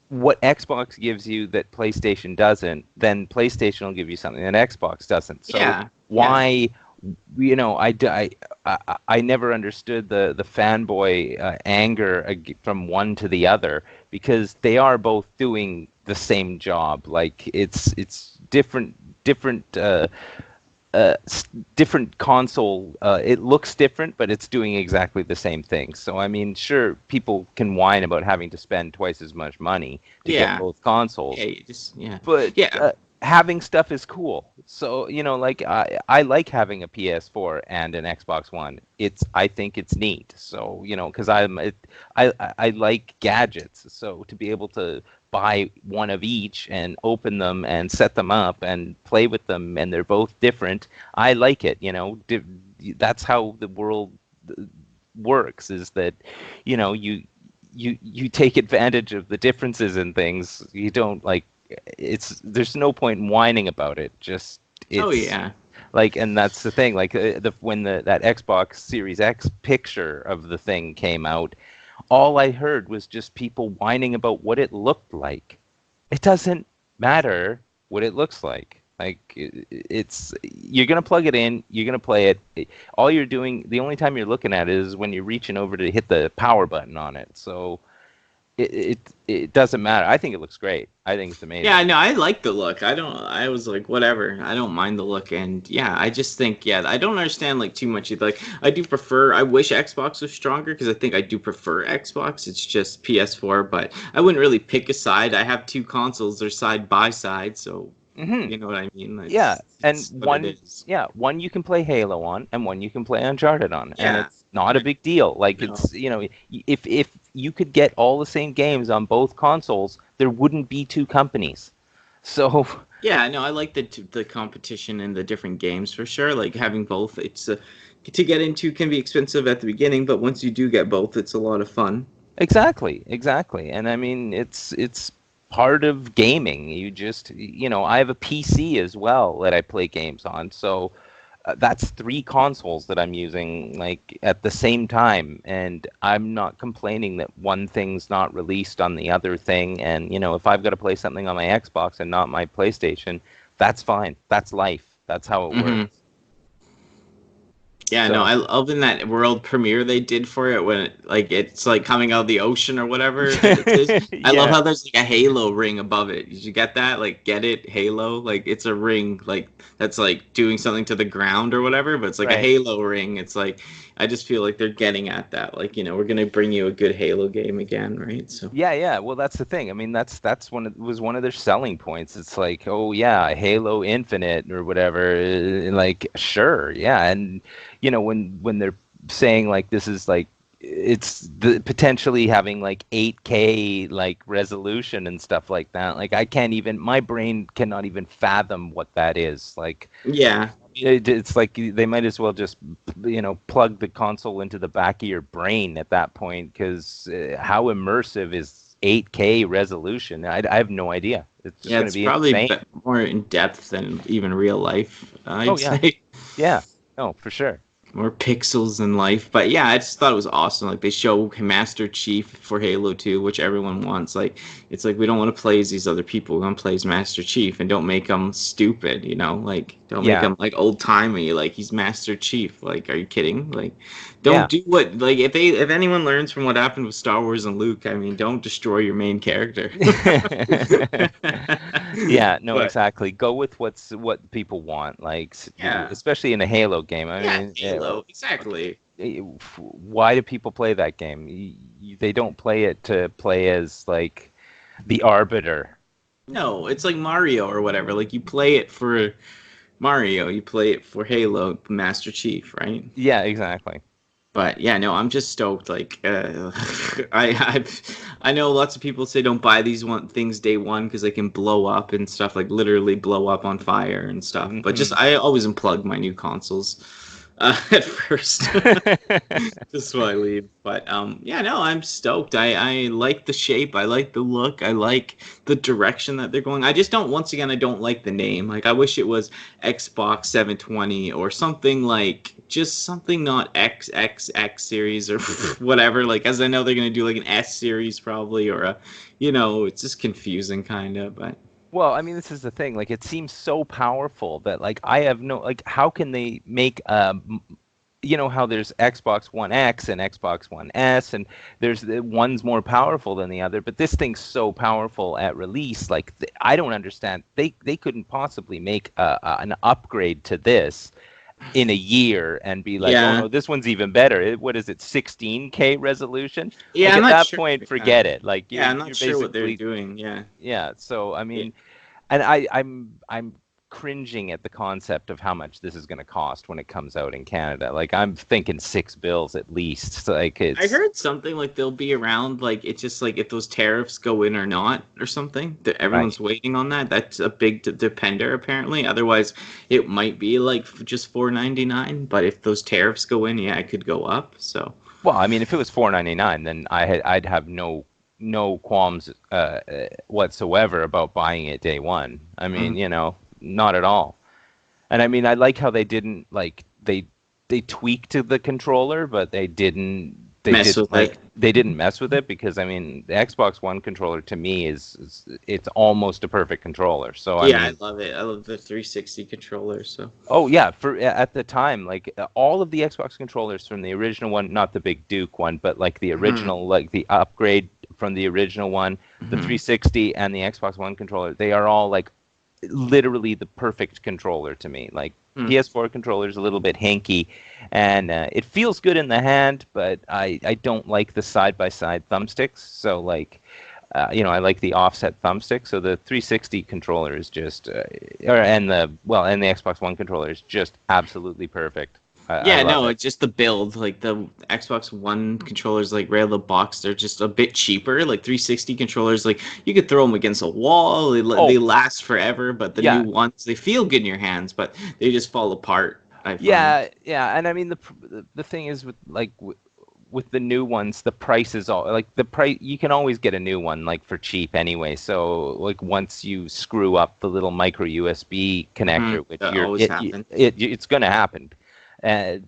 What Xbox gives you that PlayStation doesn't, then PlayStation will give you something that Xbox doesn't. So Yeah, yeah, why, I never understood the fanboy anger from one to the other because they are both doing the same job. Like it's different different console. It looks different, but it's doing exactly the same thing. So I mean, sure, people can whine about having to spend twice as much money to get yeah, both yeah. consoles, You just yeah, but yeah. having stuff is cool. So like I like having a PS4 and an Xbox One. I think it's neat. So because I like gadgets. So to be able to buy one of each and open them and set them up and play with them, and they're both different. I like it. That's how the world works. Is that you take advantage of the differences in things. You don't like there's no point in whining about it. Just Oh it's yeah. like, and that's the thing. Like when that Xbox Series X picture of the thing came out, all I heard was just people whining about what it looked like. It doesn't matter what it looks like. Like it's you're gonna plug it in, you're gonna play it. All you're doing, the only time you're looking at it is when you're reaching over to hit the power button on it. So it doesn't matter. I think it looks great. I think it's Yeah, amazing. no, I like the look. I was like, whatever. I don't mind the look. And yeah, I just think, yeah, I don't understand like too much. Like, I wish Xbox was stronger because I think I do prefer Xbox. It's just PS4, but I wouldn't really pick a side. I have two consoles, they're side by side. So, Hmm. you know what I mean? Yeah, and It's what it is. one you can play Halo on, and one you can play Uncharted on, and Yeah. it's not a Right. big deal. Like No. it's if you could get all the same games on both consoles, there wouldn't be two companies. So Yeah, no, I like the competition and the different games for sure. Like having both, it's to get into can be expensive at the beginning, but once you do get both, it's a lot of fun. exactly, exactly. And I mean, it's part of gaming. You just, I have a PC as well that I play games on. So that's three consoles that I'm using like at the same time, and I'm not complaining that one thing's not released on the other thing. And if I've got to play something on my Xbox and not my PlayStation, that's fine. That's life. That's how it works. Hmm. Yeah, no, So I love in that world premiere they did for it when it's like coming out of the ocean or whatever it is. I love yeah, how there's like a halo ring above it. Did you get that? Like, get it? Halo? Like, it's a ring like that's like doing something to the ground or whatever, but it's like a right. halo ring. It's like I just feel like they're getting at that. Like, we're gonna bring you a good Halo game again, right? So. Yeah, yeah. Well, that's the thing. I mean, that's one of their selling points. It's like, oh yeah, Halo Infinite or whatever. Like, sure, yeah. And when they're saying like this is like it's potentially having like 8K like resolution and stuff like that. Like, I can't even. My brain cannot even fathom what that is. Like, Yeah. it's like they might as well just plug the console into the back of your brain at that point because how immersive is 8K resolution? I have no idea. It's just Yeah, going to it's be probably insane. more in depth than even real life, Oh I'd yeah, say. yeah. No, for sure. More pixels in life. But yeah, I just thought it was awesome. Like they show Master Chief for Halo 2, which everyone wants. Like it's like we don't want to play as these other people. We want to play as Master Chief and don't make them stupid, you know? Like don't make Yeah, him like old-timey, like he's Master Chief. Like are you kidding? Like don't yeah. do what like if anyone learns from what happened with Star Wars and Luke, I mean, don't destroy your main character. Yeah, no, But exactly. Go with what people want, like yeah. especially in a Halo game. I Yeah, mean, Halo, exactly. why do people play that game? They don't play it to play as like the arbiter. No, it's like Mario or whatever. Like you play it for Mario, you play it for Halo, Master Chief, right? Yeah, exactly. But yeah, no, I'm just stoked. Like, I know lots of people say don't buy these things day one because they can blow up and stuff, like literally blow up on fire and stuff. But just Hmm. I always unplug my new consoles at first. Just so I leave. But yeah, no, I'm stoked. I like the shape. I like the look. I like the direction that they're going. I just don't. Once again, I don't like the name. Like I wish it was Xbox 720 or something like just something not XXX series or whatever. Like as I know they're gonna do like an S series probably or a, it's just confusing kind of. But Well, I mean, this is the thing. Like, it seems so powerful that, like, I have no, like, how can they make, how there's Xbox One X and Xbox One S, and one's more powerful than the other, but this thing's so powerful at release. Like, I don't understand. They couldn't possibly make an upgrade to this in a year and be like, oh yeah, no, this one's even better. What is it, 16K resolution? yeah, Like, I'm at not that sure. point, Yeah, forget it. Like, yeah, I'm not you're sure what they're basically, doing. Yeah. yeah. So I Yeah. mean, and I'm cringing at the concept of how much this is going to cost when it comes out in Canada. Like I'm thinking $6 at least. So, like I it's heard something like they'll be around, like it's just like if those tariffs go in or not or something. That right. everyone's waiting on that. That's a big depender apparently. Otherwise, it might be like just 4.99. But if those tariffs go in, yeah, it could go up. So Well, I mean, if it was 4.99, then I'd have no qualms whatsoever about buying it day one. I mean, mhm. not at all. And I mean, I like how they didn't like they tweaked the controller, but they Mess didn't with it. they didn't mess with it because I mean, the Xbox One controller to me is it's almost a perfect controller. So I Yeah, I mean, love it. I love the 360 controller. So oh yeah, for at the time, like all of the Xbox controllers from the original one, not the big Duke one, but like the hmm original, like the upgrade from the original one, the hmm 360 and the Xbox One controller, they are all like literally the perfect controller to me. Like PS4 controller is a little bit hanky, and it feels good in the hand, but I don't like the side by side thumbsticks. So like, I like the offset thumbstick. So the 360 controller is just, and the Xbox One controller is just absolutely perfect. I Yeah, love no, it. it's just the build. Like the Xbox One controllers, like right out of the box, they're just a bit cheaper. Like 360 controllers, like you could throw them against a wall. They Oh last forever. But the new yeah, ones, they feel good in your hands, but they just fall apart. I find. yeah, and I mean the thing is with the new ones, the price is all like the price. You can always get a new one like for cheap anyway. So like once you screw up the little micro USB connector, which That always happens. it's going to happen.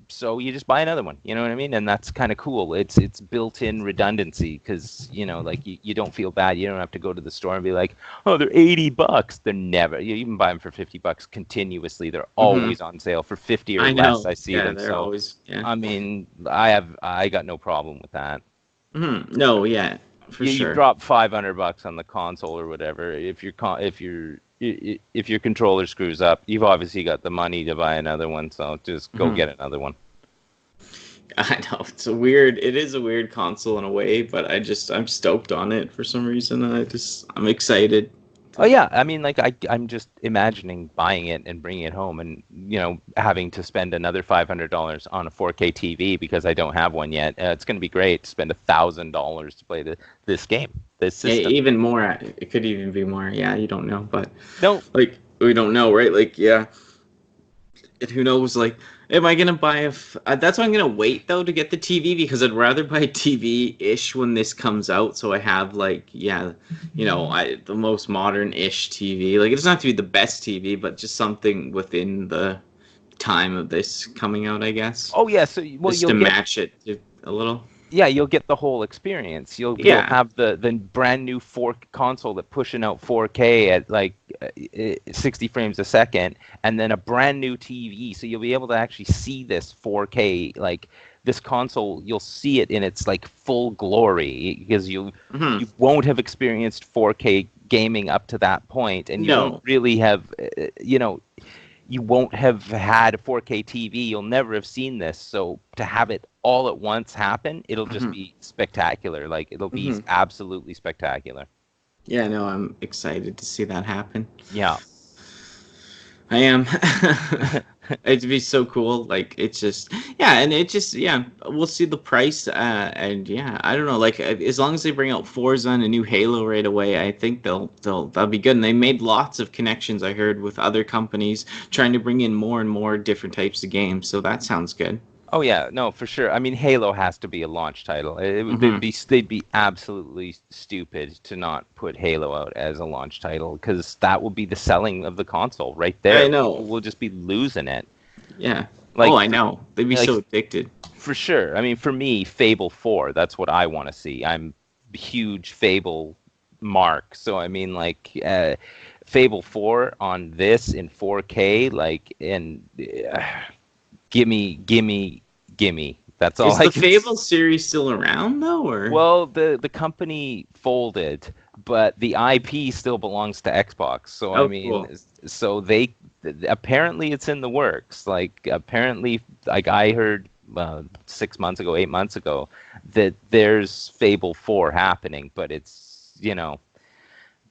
So you just buy another one. You know what I mean? And that's kind of cool. It's built-in redundancy because like you don't feel bad. You don't have to go to the store and be like, oh, they're $80. They're never. You even buy them for $50 continuously. They're hmm always on sale for 50 or I less. know. I see Yeah, them. they're So always. Yeah. I mean, I got no problem with that. No, yeah, for You sure. drop $500 on the console or whatever. If your controller screws up, you've obviously got the money to buy another one. So just go hmm get another one. I know it's a weird. It is a weird console in a way, but I'm stoked on it for some reason. I'm excited. Oh yeah, I mean, like I'm just imagining buying it and bringing it home, and having to spend another $500 on a 4K TV because I don't have one yet. It's going to be great to spend $1,000 to play this game, this Yeah, system. even more. It could even be more. Yeah, you don't know, but No, like we don't know, right? Like, yeah, And who knows, like, am I gonna buy that's why I'm gonna wait though to get the TV, because I'd rather buy a TV-ish when this comes out, so I have like, yeah, the most modern-ish TV. Like, it doesn't have to be the best TV, but just something within the time of this coming out, I guess, Oh yeah, so well just you'll to get match it a little. yeah, you'll get the whole experience. You'll Yeah. have the brand new 4 console that pushing out 4K at like 60 frames a second, and then a brand new TV. So you'll be able to actually see this 4K, like this console. You'll see it in its like full glory because Hmm. you won't have experienced 4K gaming up to that point, and you won't No. really have you won't have had a 4K TV. You'll never have seen this. So to have it all at once happen, it'll just Hmm. be spectacular. Like it'll be Hmm. absolutely spectacular. Yeah, no, I'm excited to see that happen. Yeah. I am. It'd be so cool. Like, it's just, yeah, and it just, yeah, we'll see the price, and yeah, I don't know. Like, as long as they bring out Forza and a new Halo right away, I think that'll be good. And they made lots of connections, I heard, with other companies trying to bring in more and more different types of games. So that sounds good. Oh yeah, no, for sure. I mean, Halo has to be a launch title. Hmm. They'd be absolutely stupid to not put Halo out as a launch title because that will be the selling of the console right I there. People know. will just be losing it. Yeah. Oh, Like I know. They'd be like so addicted. for sure. I mean, for me, Fable 4, that's what I want to see. I'm a huge Fable mark. So, I mean, like, Fable 4 on this in 4K, like, and gimme, gimme, gimme. That's all Is I the can say. Fable series still around though, or? Well, the company folded, but the IP still belongs to Xbox. So I Oh, mean, cool. so they apparently it's in the works. Like apparently, like I heard 6 months ago, 8 months ago, that there's Fable 4 happening, but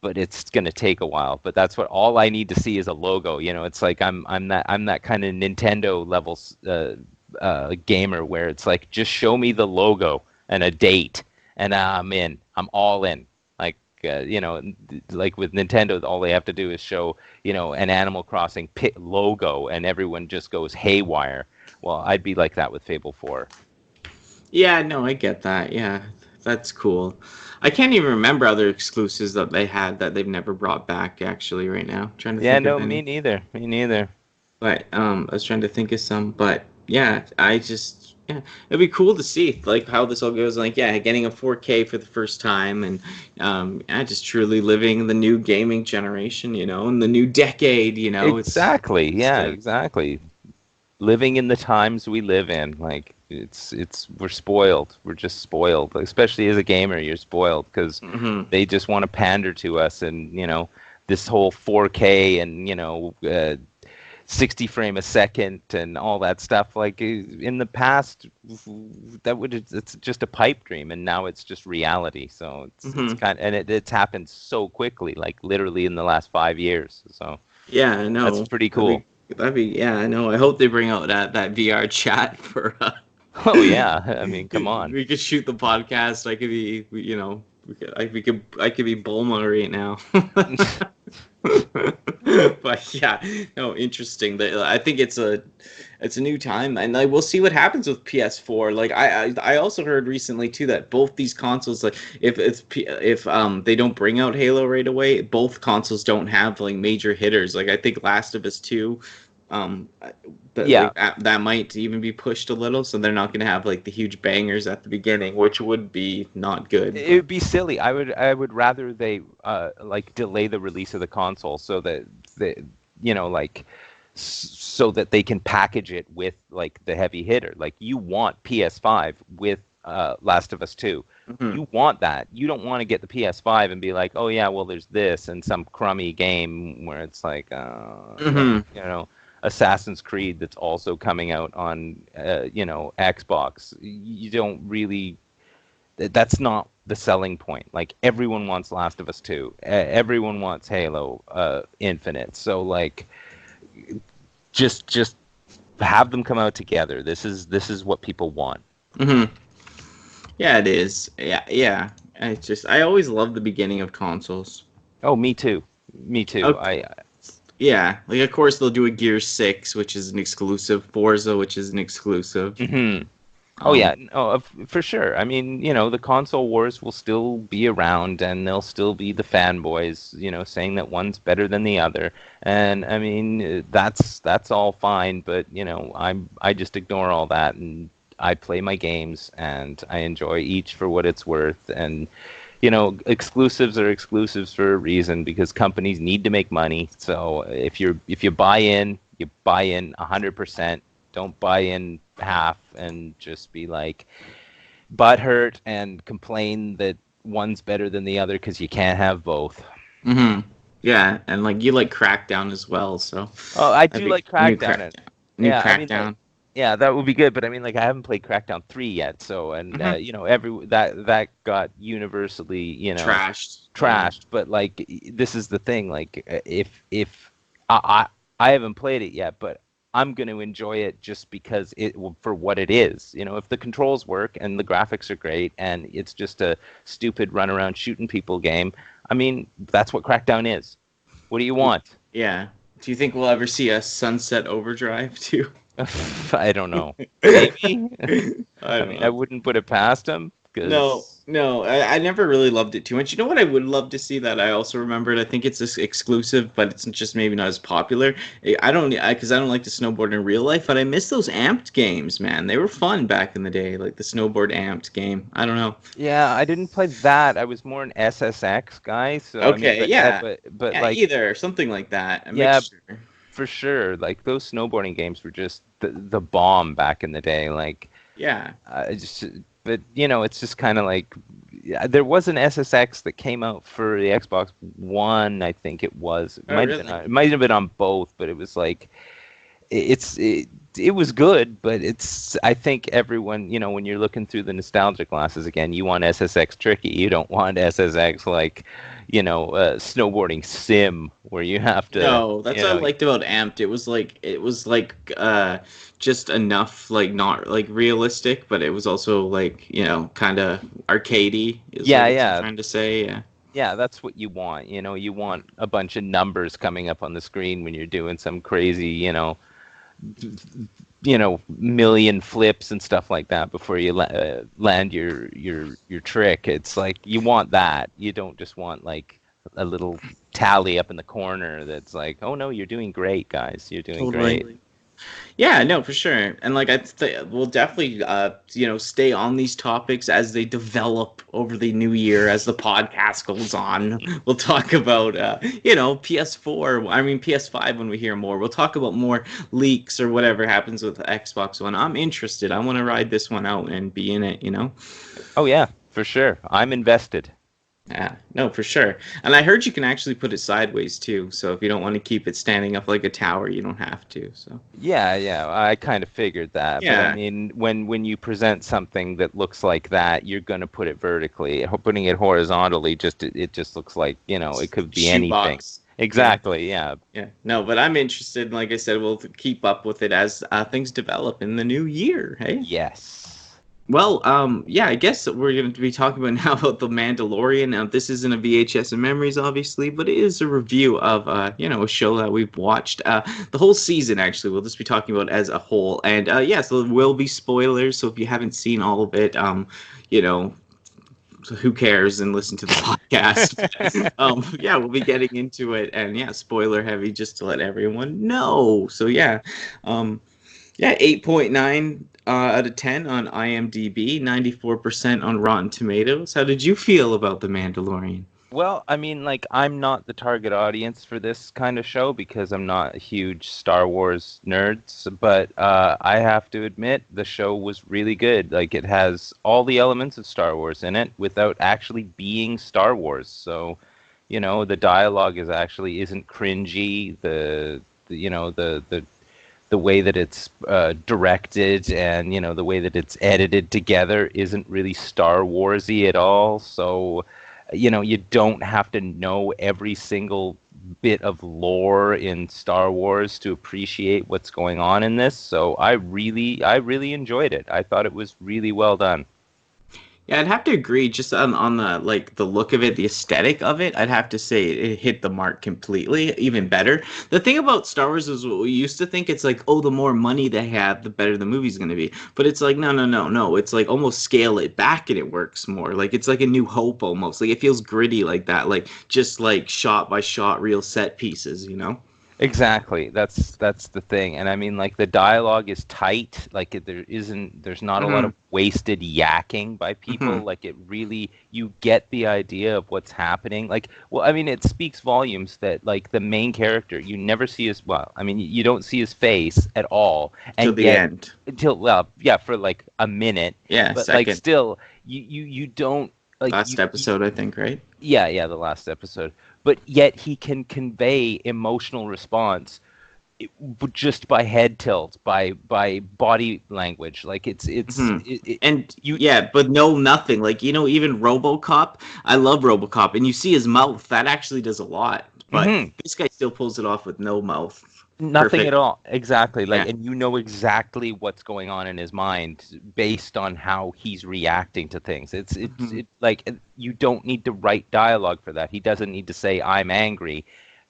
but it's gonna take a while. But that's what all I need to see is a logo. It's like I'm that kind of Nintendo level gamer where it's like just show me the logo and a date, and I'm in. I'm all in. Like like with Nintendo, all they have to do is show an Animal Crossing logo, and everyone just goes haywire. Well, I'd be like that with Fable 4. Yeah, no, I get that. Yeah, that's cool. I can't even remember other exclusives that they had that they've never brought back, actually, right now. Trying to Yeah, think of no, me any. neither. Me neither. But I was trying to think of some, but yeah, yeah, it'd be cool to see like how this all goes. Like, yeah, getting a 4K for the first time, and yeah, just truly living the new gaming generation, and the new decade. Exactly. Just Yeah, exactly. Living in the times we live in, like it's we're spoiled. We're just spoiled. Especially as a gamer, you're spoiled because hmm. they just want to pander to us, and this whole 4K and 60 frame a second and all that stuff. Like in the past, it's just a pipe dream, and now it's just reality. So it's Hmm. kind of, and it's happened so quickly, like literally in the last 5 years. So Yeah, I that's know. pretty That'd cool. yeah, I know. I hope they bring out that VR chat for Oh yeah, I mean, come on. we could shoot the podcast. I could be, I could be Bulma right now. But yeah, no, interesting. I think it's a new time, and like we'll see what happens with PS4. Like I also heard recently too that both these consoles, like if they don't bring out Halo right away, both consoles don't have like major hitters. Like I think Last of Us 2, um, that Yeah, like that might even be pushed a little, so they're not gonna have like the huge bangers at the beginning, which would be not good. it But would be silly. I would rather they like delay the release of the console so that they like so that they can package it with like the heavy hitter. Like you want PS5 with Last of Us 2. mhm, You want that. You don't want to get the PS5 and be like, "Oh yeah, well there's this and some crummy game where it's like like mhm. Assassin's Creed that's also coming out on Xbox." You don't really that's not the selling point. Like everyone wants Last of Us 2. Everyone wants Halo Infinite. So like just have them come out together. This is what people want. Mhm. Yeah, it is. Yeah, yeah. I always love the beginning of consoles. Oh, me too. Me too. Oh, Yeah, like of course they'll do a Gear 6, which is an exclusive, Forza, which is an exclusive. Hmm. Oh Um, yeah, no, for sure. I mean, the console wars will still be around, and there'll still be the fanboys, saying that one's better than the other. And I mean, that's all fine, but I just ignore all that, and I play my games, and I enjoy each for what it's worth. And exclusives are exclusives for a reason because companies need to make money. So if you buy in 100%. Don't buy in half and just be like butthurt and complain that one's better than the other because you can't have both. hmm Yeah, and like you like Crackdown as well, so Oh, I I do think like Crackdown. And New yeah, I mean, like, Crackdown. yeah, that would be good. But I mean, like, I haven't played Crackdown 3 yet. So, and hmm every that got universally, Trashed. Yeah. trashed. But like, this is the thing. Like, if I haven't played it yet, but I'm going to enjoy it just because for what it is. If the controls work and the graphics are great and it's just a stupid run around shooting people game, I mean, that's what Crackdown is. What do you want? Yeah. Do you think we'll ever see a Sunset Overdrive too? I don't know. Maybe. I I don't mean, I know. wouldn't put it past him No, because no, I never really loved it too much. You know what I would love to see that I also remembered? I think it's this exclusive, but it's just maybe not as popular. I don't, because I don't like to snowboard in real life, but I miss those amped games, man. They were fun back in the day, like the snowboard amped game. I don't know. yeah, I didn't play that. I was more an SSX guy. So I mean, Okay, yeah, but yeah, like, either something like that, a yeah, mixture. for sure. Like those snowboarding games were just the bomb back in the day. Like, Yeah. just, but it's just kind of like, yeah, there was an SSX that came out for the Xbox One. I think it was. It Oh, might have been. really? It might have been on both, but it was like it was good, but I think everyone, when you're looking through the nostalgia glasses again, you want SSX tricky. You don't want SSX like, snowboarding sim where you have to, No, that's what I liked about Amped. It was like just enough like not like realistic, but it was also like, kind of arcadey is I yeah, guess I'm yeah, trying to say. Yeah. yeah, that's what you want. You want a bunch of numbers coming up on the screen when you're doing some crazy, million flips and stuff like that before you land your trick. It's like you want that. You don't just want like a little tally up in the corner that's like, oh no, you're doing great, guys. You're doing great. Totally. Yeah, no, for sure. And like we'll definitely stay on these topics as they develop over the new year as the podcast goes on. We'll talk about PS4, I mean PS5 when we hear more. We'll talk about more leaks or whatever happens with the Xbox One. I'm interested. I want to ride this one out and be in it. Oh yeah, for sure. I'm invested. Yeah, no, for sure. And I heard you can actually put it sideways too. So if you don't want to keep it standing up like a tower, you don't have to. So Yeah, yeah, I kind of figured that. But I yeah. mean, when you present something that looks like that, you're going to put it vertically. Putting it horizontally it just looks like, it could be anything. Shoebox. Yeah. Exactly, yeah. Yeah. No, but I'm interested. Like I said, we'll keep up with it as things develop in the new year. Hey. Yes. Well, yeah, I guess we're going to be talking about now about the Mandalorian. Now, this isn't a VHS and memories, obviously, but it is a review of, a show that we've watched the whole season. Actually, we'll just be talking about as a whole, and yeah, so there will be spoilers. So if you haven't seen all of it, you know, who cares and listen to the podcast. Yeah, we'll be getting into it, and yeah, spoiler heavy, just to let everyone know. So yeah, um, yeah, 8.9 out of 10 on IMDb, 94% on Rotten Tomatoes. How did you feel about The Mandalorian? Well, I mean, like, I'm not the target audience for this kind of show because I'm not a huge Star Wars nerd, but I have to admit the show was really good. Like, it has all the elements of Star Wars in it without actually being Star Wars. So, the dialogue isn't cringy. The way that it's directed and the way that it's edited together isn't really Star Warsy at all. So you don't have to know every single bit of lore in Star Wars to appreciate what's going on in this. So I really enjoyed it. I thought it was really well done. Yeah, I'd have to agree. Just on the like the look of it, the aesthetic of it, I'd have to say it hit the mark completely. Even better. The thing about Star Wars is what we used to think. It's like, oh, the more money they have, the better the movie's going to be. But it's like, no, no, no, no. It's like almost scale it back and it works more. Like it's like a New Hope almost. Like it feels gritty like that. Like just like shot by shot, real set pieces. You know? Exactly. That's the thing. And I mean, like, the dialogue is tight. Like, there's not a lot Mm-hmm. of wasted yakking by people. Mm-hmm. Like, it really, you get the idea of what's happening. Like, well, I mean, it speaks volumes that, like, the main character, you never see his, well, I mean, you don't see his face at all. Till And the yet, end. until, well, yeah, for like a minute, Yeah, but like second still, you don't, like, last episode, I think, right? yeah, the last episode. But yet he can convey emotional response just by head tilt, by body language. Like Hmm. it And you yeah, but no, nothing. Like, even RoboCop, I love RoboCop, and you see his mouth. That actually does a lot. But mhm, this guy still pulls it off with no mouth. nothing at Perfect. all. Exactly. Like, Yeah. and you know exactly what's going on in his mind based on how he's reacting to things. Hmm. Like, you don't need to write dialogue for that. He doesn't need to say I'm angry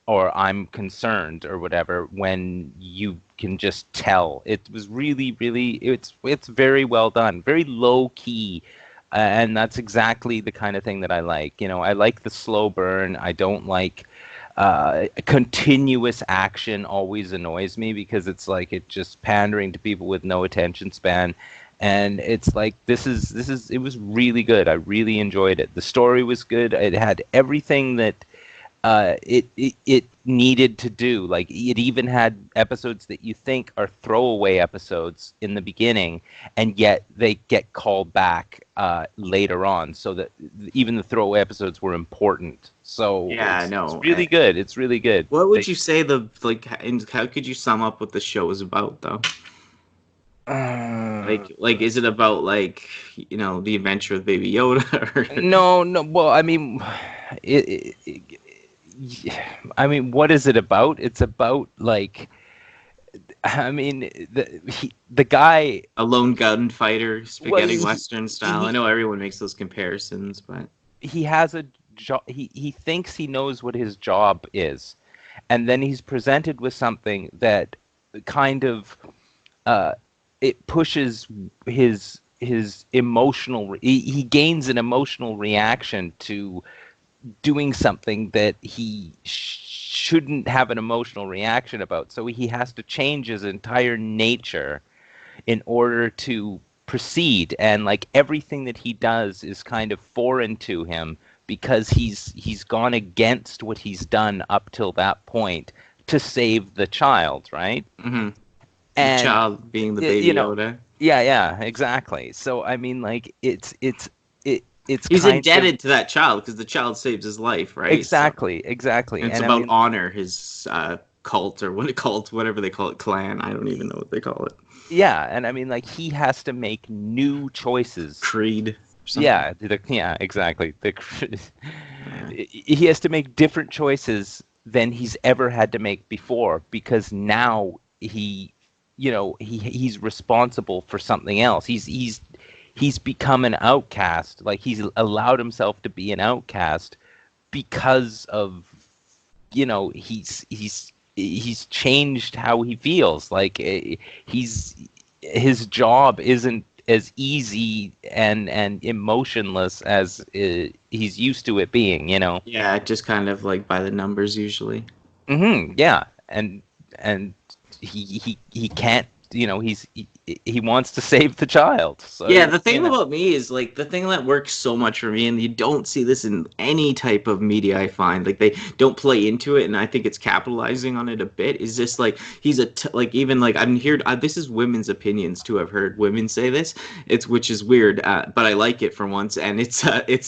or I'm concerned or whatever when you can just tell. It was really it's very well done, very low key. And that's exactly the kind of thing that I like. You know, I like the slow burn. I don't like continuous action always annoys me because it's like it just pandering to people with no attention span. And it's like this is it was really good. I really enjoyed it. The story was good. It had everything that it needed to do. Like, it even had episodes that you think are throwaway episodes in the beginning, and yet they get called back later on, so that even the throwaway episodes were important. So Yeah, I it's know. really good. It's really good. What would They, you say the like? And how could you sum up what the show is about, though? uh, Like, is it about like the adventure of Baby Yoda? Or... no, no. Well, I mean, yeah, I mean, what is it about? It's about, like, I mean, the guy. A lone gunfighter, Well, spaghetti western style. I know everyone makes those comparisons, but he has a job. He thinks he knows what his job is, and then he's presented with something that kind of uh, it pushes his emotional. He gains an emotional reaction to doing something that he shouldn't have an emotional reaction about. So he has to change his entire nature in order to proceed, and like everything that he does is kind of foreign to him because he's gone against what he's done up till that point to save the child, right? hmm the And child being the you Baby know, Yoda. yeah, exactly. So I mean, like, it's He's kind of indebted to that child because the child saves his life, right? So exactly. and it's And I about mean, honor, his cult or what cult, whatever they call it, clan. I don't even know what they call it. yeah, and I mean, like, he has to make new choices. Creed or something. Yeah, exactly. Yeah. He has to make different choices than he's ever had to make before because now he's responsible for something else. He's become an outcast. Like, he's allowed himself to be an outcast because of he's changed how he feels. Like, he's his job isn't as easy and emotionless as he's used to it being. Yeah, just kind of like by the numbers usually. Yeah, and he can't. He wants to save the child. Yeah, So the thing about me is like the thing that works so much for me, and you don't see this in any type of media I find. Like they don't play into it, and I think it's capitalizing on it a bit. Is just like like even like I'm here. This is women's opinions too. I've heard women say this. It's which is weird, but I like it for once. And it's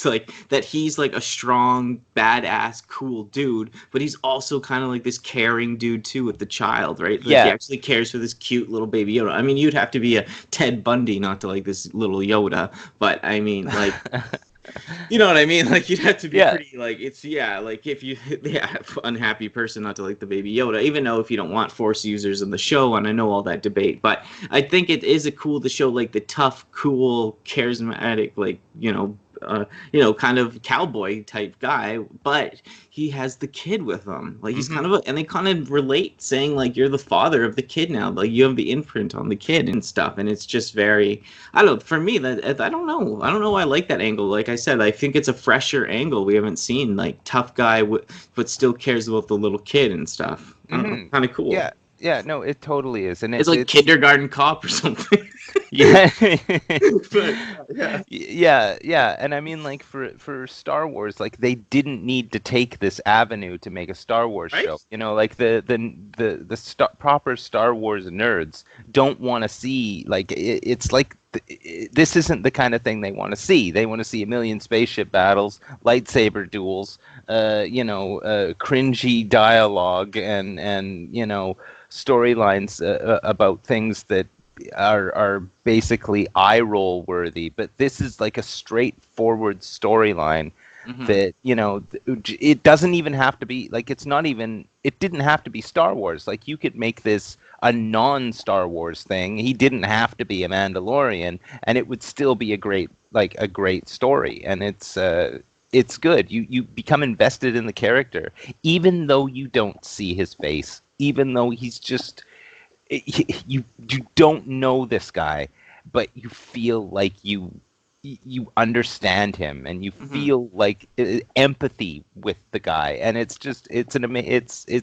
like that he's like a strong, badass, cool dude, but he's also kind of like this caring dude too with the child, right? Like he yeah, actually cares for this cute little baby Yoda. I mean, you'd have to be a Ted Bundy not to like this little Yoda, but I mean, like, You know what I mean? Like you'd have to be Yeah. pretty like it's like if you unhappy person not to like the Baby Yoda, even though if you don't want Force users in the show, and I know all that debate, but I think it is a cool to show like the tough, cool, charismatic, like kind of cowboy type guy, but he has the kid with him. Like he's kind Hmm. of and they kind of relate, saying like you're the father of the kid now, like you have the imprint on the kid and stuff, and it's just very. I don't. For me, that I don't know. I don't know why I like that angle. Like I said, I think it's a fresher angle we haven't seen. Like tough guy, but still cares about the little kid and stuff. I don't know. Hmm. Kind of cool. Yeah. Yeah. No, it totally is, and It's it's like it's kindergarten cop or something. yeah. But yeah. Yeah, yeah, and I mean, like for Star Wars, like they didn't need to take this avenue to make a Star Wars Right. show. You know, like proper Star Wars nerds don't want to see like it's like this isn't the kind of thing they want to see. They want to see a million spaceship battles, lightsaber duels, cringy dialogue, and storylines about things that are basically eye roll worthy, but this is like a straightforward storyline Mm-hmm. that it doesn't even have to be like it didn't have to be Star Wars. Like you could make this a non-Star Wars thing. He didn't have to be a Mandalorian, and it would still be a great story. And it's good. You become invested in the character, even though you don't see his face, even though he's just you don't know this guy, but you feel like you understand him and you Mm-hmm. feel like empathy with the guy, and it's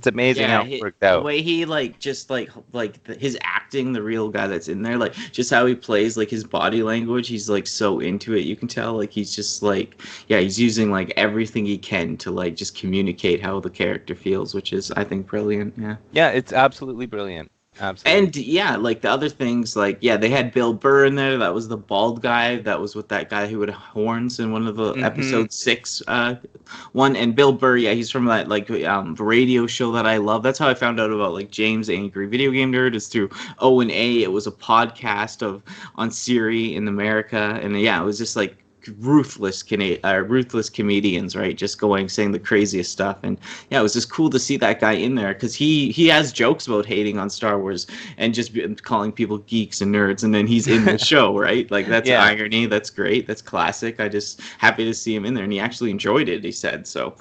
amazing how Yeah, it worked the out. way he like just his acting, the real guy that's in there, like just how he plays, like his body language, he's like so into it. You can tell, like he's just like, yeah, he's using like everything he can to like just communicate how the character feels, which is I think brilliant. Yeah. Yeah, it's absolutely brilliant. Absolutely. And yeah, like the other things, like yeah, they had Bill Burr in there. That was the bald guy. That was with that guy who had horns in one of the Hmm. episode six one. And Bill Burr, yeah, he's from that like radio show that I love. That's how I found out about like James Angry Video Game Nerd is through O&A. It was a podcast of on Siri in America, and yeah, it was just like ruthless comedians, right? Just going saying the craziest stuff, and yeah, it was just cool to see that guy in there because he has jokes about hating on Star Wars and just calling people geeks and nerds, and then he's in the show, right? Like that's Yeah, irony. That's great. That's classic. I just happy to see him in there, and he actually enjoyed it. He said so.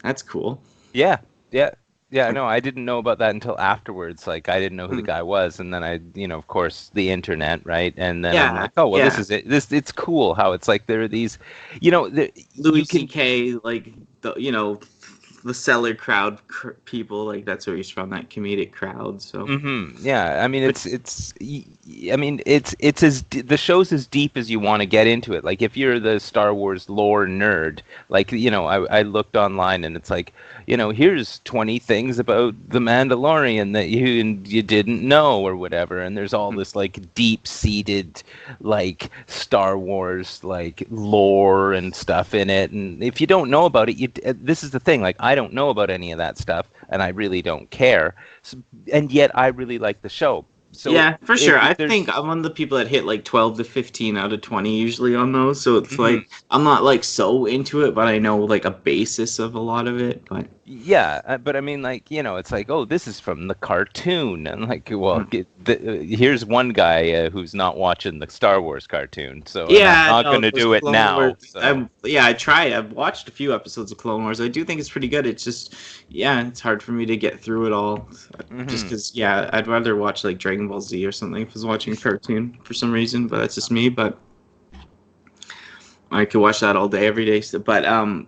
That's cool. yeah, yeah. Yeah, no, I didn't know about that until afterwards. Like, I didn't know who the Hmm. guy was, and then of course, the internet, right? And then I'm Yeah, like, oh, well, this yeah. is it. It's cool how it's like there are these, Louis you can. C.K. like the seller crowd people, like that's where he's from, that comedic crowd. So, Yeah, I mean but I mean it's the show's as deep as you want to get into it. Like if you're the Star Wars lore nerd, like I looked online and it's like, here's 20 things about the Mandalorian that you didn't know or whatever, and there's all this like deep-seated like Star Wars like lore and stuff in it. And if you don't know about it, this is the thing, like I don't know about any of that stuff and I really don't care. And yet I really like the show. So yeah, for if, sure. if I there's think I'm one of the people that hit like 12 to 15 out of 20 usually on those. So it's Mhm. like I'm not like so into it, but I know like a basis of a lot of it. But Yeah, but I mean, like, it's like, oh, this is from the cartoon, and like, well, mm. here's one guy who's not watching the Star Wars cartoon, so, and I'm Yeah, not no, gonna those do it Clone Wars. now, so. I tried. I've watched a few episodes of Clone Wars. I do think it's pretty good. It's just, yeah, it's hard for me to get through it all. Just Hmm. because, yeah, I'd rather watch like Dragon Ball Z or something if I was watching a cartoon for some reason. But that's just me. But I could watch that all day, every day. But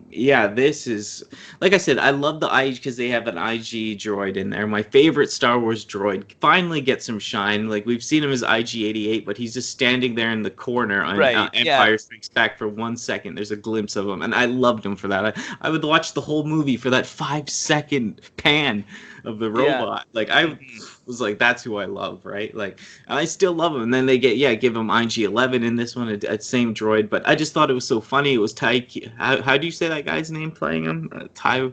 yeah, this is like I said. I love the IG because they have an IG droid in there. My favorite Star Wars droid finally gets some shine. Like we've seen him as IG-88, but he's just standing there in the corner on Right, yeah, Empire Strikes Back for 1 second. There's a glimpse of him, and I loved him for that. I would watch the whole movie for that 5 second pan of the yeah. robot. Like I Hmm. was like, that's who I love, right? Like I still love him. And then they give him IG-11 in this one, a same droid. But I just thought it was so funny. It was Tai. How do you say that guy's name playing him? Tai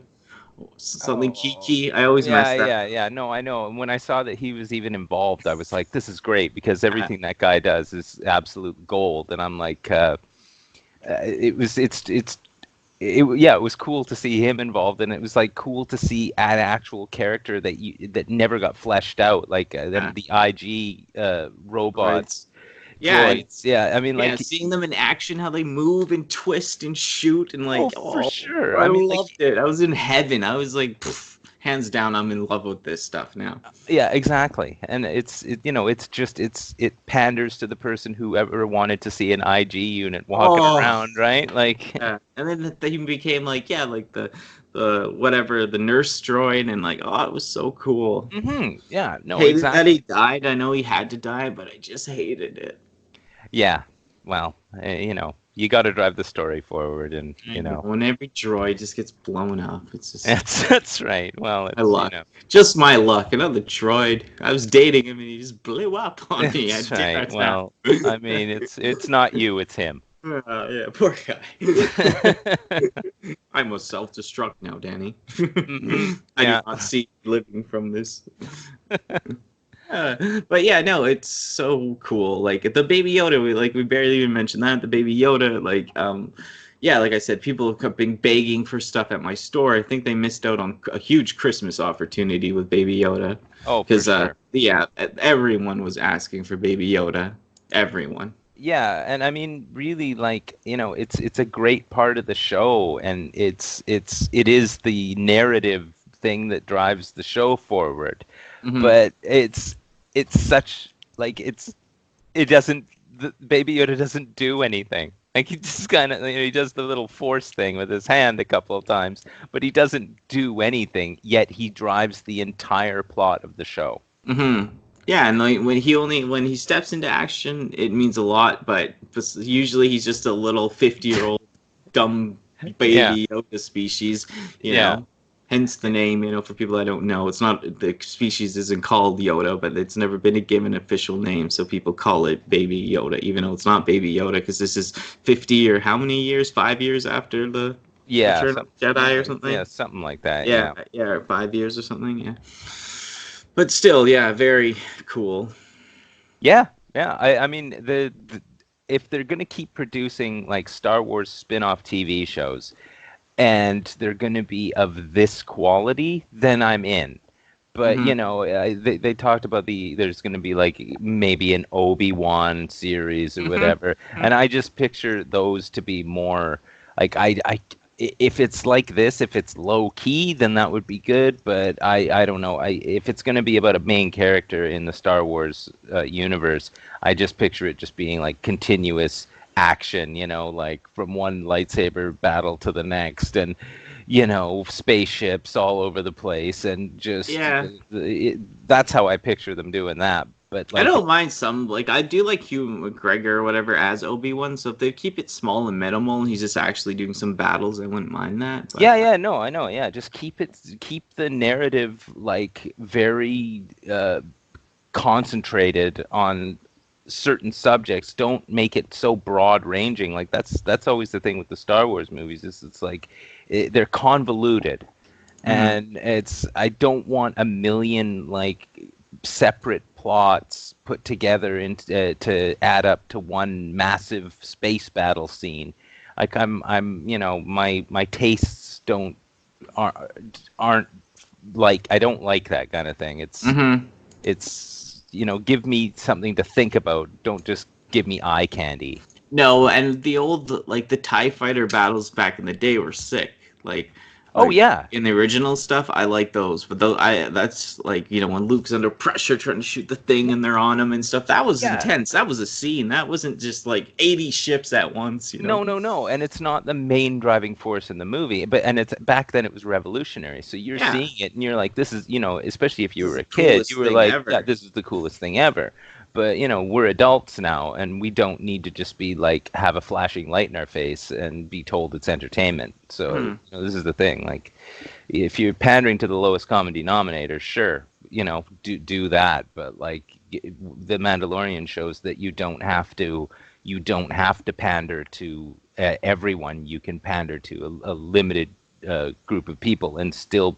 something Oh, Kiki. I always yeah, mess that. yeah, yeah. No, I know. And when I saw that he was even involved, I was like, this is great because Up. everything that guy does is absolute gold. And I'm like, it was cool to see him involved, and it was like cool to see an actual character that never got fleshed out, like the IG robots, Droids. Yeah, droids. Yeah, I mean, yeah, like, seeing them in action, how they move and twist and shoot, and oh, like, for oh, sure. I I mean, like, loved it. I was in heaven. I was like, pff, hands down, I'm in love with this stuff now. yeah, exactly. And it panders to the person who ever wanted to see an IG unit walking Oh, around, right? Like, yeah. And then they became like, yeah, like the whatever the nurse droid, and like, oh, it was so cool. yeah, no, Hated that he exactly. died. I know he had to die, but I just hated it. Yeah. Well, you got to drive the story forward, and I know. When every droid just gets blown up, it's just that's right. Well, my it's luck. Just my luck. Another droid. I was dating him and he just blew up on me. I that's dare right. that. Well, I mean, it's not you, it's him. Yeah, poor guy. I must self-destruct now, Danny. I do Yeah. not see living from this. But yeah, no, it's so cool. Like the Baby Yoda, we barely even mentioned that. The Baby Yoda, yeah, like I said, people have been begging for stuff at my store. I think they missed out on a huge Christmas opportunity with Baby Yoda Oh, for because, sure. yeah, everyone was asking for Baby Yoda. Everyone. Yeah, and I mean, really, like, it's a great part of the show, and it is the narrative thing that drives the show forward. Hmm. But it's such like it doesn't the Baby Yoda doesn't do anything. Like, he just kind of, he does the little force thing with his hand a couple of times, but he doesn't do anything. Yet he drives the entire plot of the show. Hmm. Yeah, and like when he steps into action, it means a lot. But usually he's just a little 50-year-old dumb Yeah, baby Yoda species, you yeah, know. Hence the name, for people that don't know, it's not the species isn't called Yoda, but it's never been a given official name, so people call it Baby Yoda, even though it's not Baby Yoda, because this is 50 or how many years? 5 years after the yeah, Return of the Jedi or something? something like that. Yeah, Yeah. yeah, or 5 years or something. Yeah, but still, yeah, very cool. Yeah, yeah. I mean, if they're gonna keep producing like Star Wars spin-off TV shows, and they're gonna be of this quality, then I'm in. But Hmm. they talked about there's gonna be like maybe an Obi-Wan series or Hmm. whatever, and I just picture those to be more like if it's like this, if it's low key, then that would be good. But I don't know. If it's going to be about a main character in the Star Wars universe, I just picture it just being like continuous action. Like from one lightsaber battle to the next, and spaceships all over the place, and just Yeah, that's how I picture them doing that. But I like, don't mind some. Like I do like Hugh McGregor or whatever as Obi-Wan. So if they keep it small and minimal, and he's just actually doing some battles, I wouldn't mind that. But yeah, yeah, no, I know. Yeah, just keep the narrative like very concentrated on certain subjects. Don't make it so broad ranging. Like that's always the thing with the Star Wars movies. Is it's like they're convoluted, mhm. and I don't want a million like separate plots put together into to add up to one massive space battle scene. Like my tastes aren't like, I don't like that kind of thing. Mhm. It's give me something to think about. Don't just give me eye candy. No, and the old like the TIE fighter battles back in the day were sick. Like Oh like yeah, in the original stuff, I like those. But those I that's like, when Luke's under pressure trying to shoot the thing and they're on him and stuff. That was yeah. intense. That was a scene. That wasn't just like 80 ships at once. No, no, no, and it's not the main driving force in the movie. But it's back then it was revolutionary. So you're Yeah. seeing it, and you're like, this is, especially if you This is were the a kid, you coolest were thing like, yeah, ever. this is the coolest thing ever. But we're adults now, and we don't need to just be like have a flashing light in our face and be told it's entertainment. So Hmm. this is the thing. Like, if you're pandering to the lowest common denominator, sure, do that. But like, the Mandalorian shows that you don't have to pander to everyone. You can pander to a limited group of people and still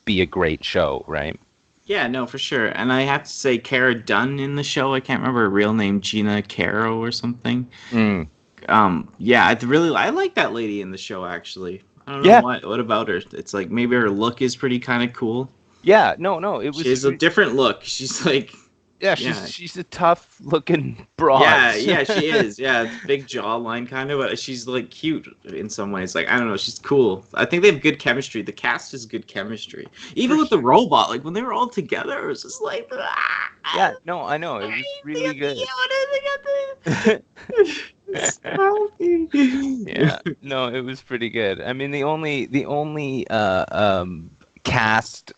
be a great show, right? Yeah, no, for sure. And I have to say, Cara Dunn in the show, I can't remember her real name, Gina Caro or something. Mm. Yeah, I like that lady in the show actually. I don't know Yeah, what about her. It's like maybe her look is pretty kind of cool. yeah, no, it She was has a different look. She's like, yeah, yeah, she's a tough looking broad. yeah, she is. Yeah, it's big jawline kind of, but she's like cute in some ways. Like I don't know, she's cool. I think they have good chemistry. The cast is good chemistry. For Even with the sure. robot, like when they were all together, it was just like, Yeah, no, I know it was they really got the good. Yoda, they got the. It's so Yeah, no, it was pretty good. I mean, the only cast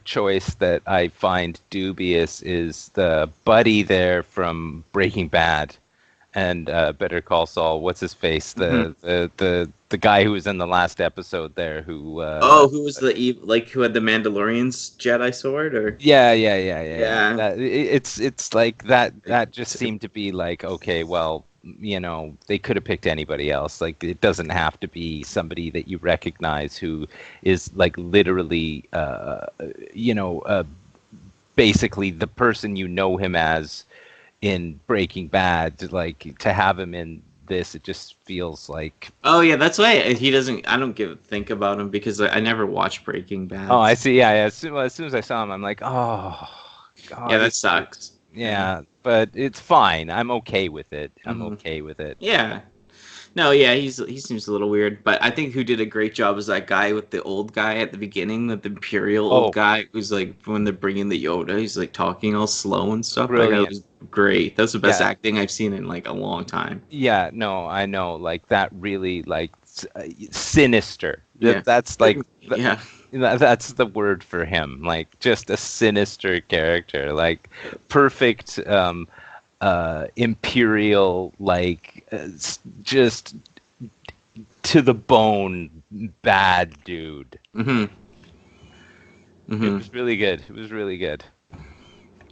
choice that I find dubious is the buddy there from Breaking Bad and Better Call Saul. What's his face? Mhm. The guy who was in the last episode there who Oh, who was the like who had the Mandalorian's Jedi sword or yeah. yeah. It's like that just seemed to be like, okay, well, they could have picked anybody else. Like it doesn't have to be somebody that you recognize who is like literally you know, uh basically the person you know him as in Breaking Bad. Like to have him in this, it just feels like, Oh yeah, that's why he doesn't. I don't give think about him because I never watched Breaking oh, Bad. I see. Yeah, yeah. As soon as I saw him, I'm like, oh Yeah, God, that sucks. Yeah. yeah, but it's fine. I'm okay with it. I'm Hmm. okay with it. Yeah. No, yeah, he seems a little weird, but I think who did a great job is that guy with the old guy at the beginning, the Imperial old Oh, guy who's like when they're bringing the Yoda, he's like talking all slow and stuff. That guy brilliant. was great. That's the best Yeah, acting I've seen in like a long time. yeah. No, I know. Like that really like sinister. Yeah. That's Like like yeah. that's the word for him. Like just a sinister character. Like perfect imperial like just to the bone bad dude. Hmm. It Hmm. was really good. It was really good.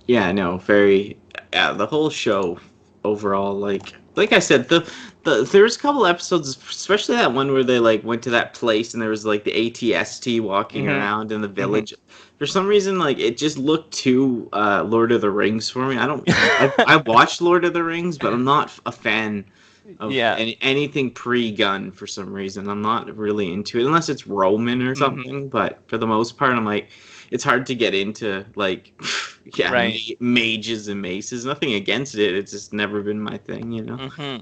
Yeah, no, very. Yeah, the whole show overall, like I said, there's a couple episodes, especially that one where they like went to that place and there was like the ATST walking Hmm. around in the Hmm. village. For some reason, like it just looked too Lord of the Rings for me. I watched Lord of the Rings, but I'm not a fan of Yeah. anything pre-gun for some reason. I'm not really into it unless it's Roman or Hmm. something. But for the most part, I'm like, it's hard to get into like yeah, Right. mages and maces. Nothing against it. It's just never been my thing, you know. Hmm.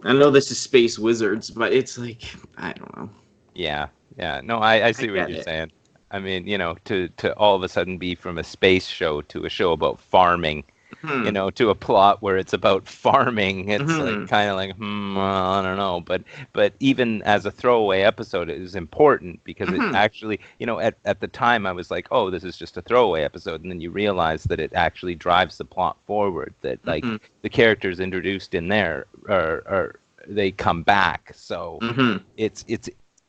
I know this is space wizards, but it's like I don't know. Yeah. Yeah. No, I I see what get you're it. saying. I mean, to all of a sudden be from a space show to a show about farming, Hmm. to a plot where it's about farming, it's like Hmm. kind of like, well, I don't know. But even as a throwaway episode, it is important because it Hmm. actually, at the time I was like, oh, this is just a throwaway episode, and then you realize that it actually drives the plot forward. That like Hmm. the characters introduced in there are they come back. So Hmm. it's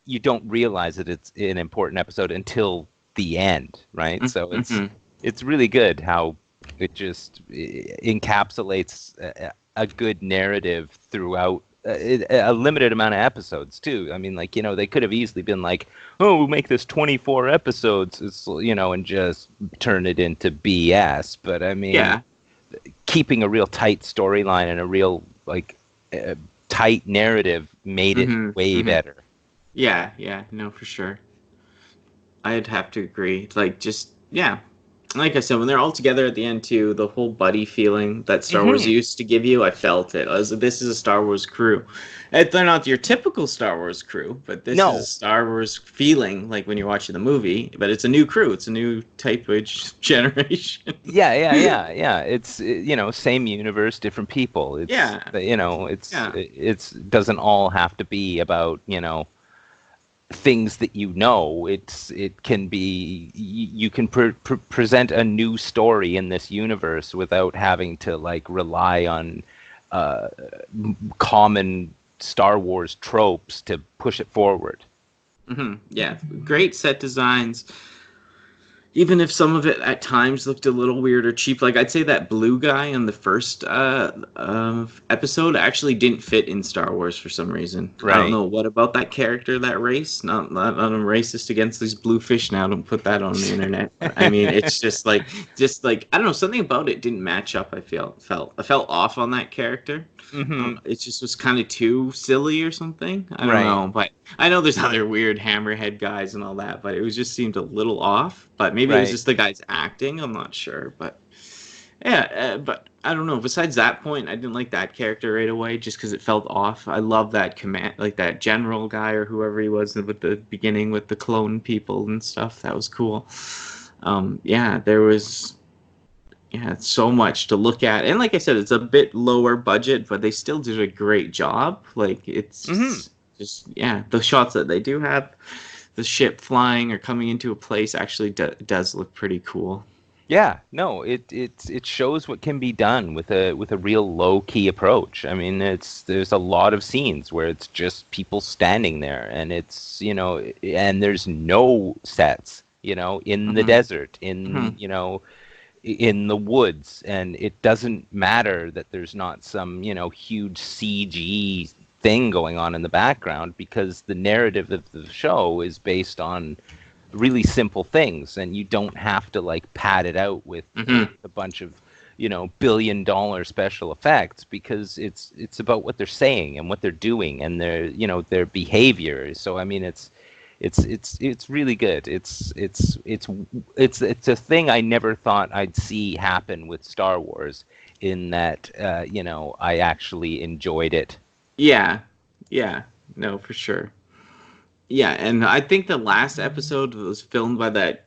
you don't realize that it's an important episode until the end, right? So Hmm. it's really good how it just encapsulates a good narrative throughout a limited amount of episodes too. I mean, like, they could have easily been like, oh, we'll make this 24 episodes, and just turn it into BS. But I mean, Yeah. keeping a real tight storyline and a real like tight narrative made it Hmm. way Hmm. better. Yeah. Yeah. No, for sure. I'd have to agree. Like, just yeah, like I said, when they're all together at the end too, the whole buddy feeling that Star Wars Hmm. used to give you, I felt it. I was like, this is a Star Wars crew. And they're not your typical Star Wars crew, but this is a No. Star Wars feeling like when you're watching the movie. But it's a new crew. It's a new type of generation. Yeah. It's same universe, different people. It's Yeah, yeah. it's doesn't all have to be about things that it can be you can present a new story in this universe without having to like rely on uh, common Star Wars tropes to push it forward. Yeah, great set designs. even if some of it at times looked a little weird or cheap. Like I'd say that blue guy in the first episode actually didn't fit in Star Wars for some reason. I don't Right. know what about that character, that race. Not I'm racist against these blue fish now. Don't put that on the internet. But, I mean, it's just like I don't know, something about it didn't match up. I felt off on that character. Mm-hmm. It just was kind of too silly or something. I don't Right. know, but I know there's other weird hammerhead guys and all that, but it was just seemed a little off. But maybe it was Right. just the guy's acting. I'm not sure, but yeah. But I don't know. Besides that point, I didn't like that character right away, just because it felt off. I love that command, like that general guy or whoever he was with the beginning with the clone people and stuff. That was cool. Yeah, there was so much to look at, and like I said, it's a bit lower budget, but they still did a great job. Like Mm-hmm. it's just the shots that they do have, the ship flying or coming into a place actually does look pretty cool. Yeah, no, it shows what can be done with a real low key approach. I mean, there's a lot of scenes where it's just people standing there, and it's and there's no sets, in the Mm-hmm. desert, Mm-hmm. in the woods, and it doesn't matter that there's not some huge CG thing going on in the background, because the narrative of the show is based on really simple things, and you don't have to like pad it out with Mm-hmm. a bunch of billion-dollar special effects, because it's about what they're saying and what they're doing and their behavior. So I mean, it's really good. It's a thing I never thought I'd see happen with Star Wars, in that I actually enjoyed it. Yeah, yeah, no, for sure. Yeah, and I think the last episode was filmed by that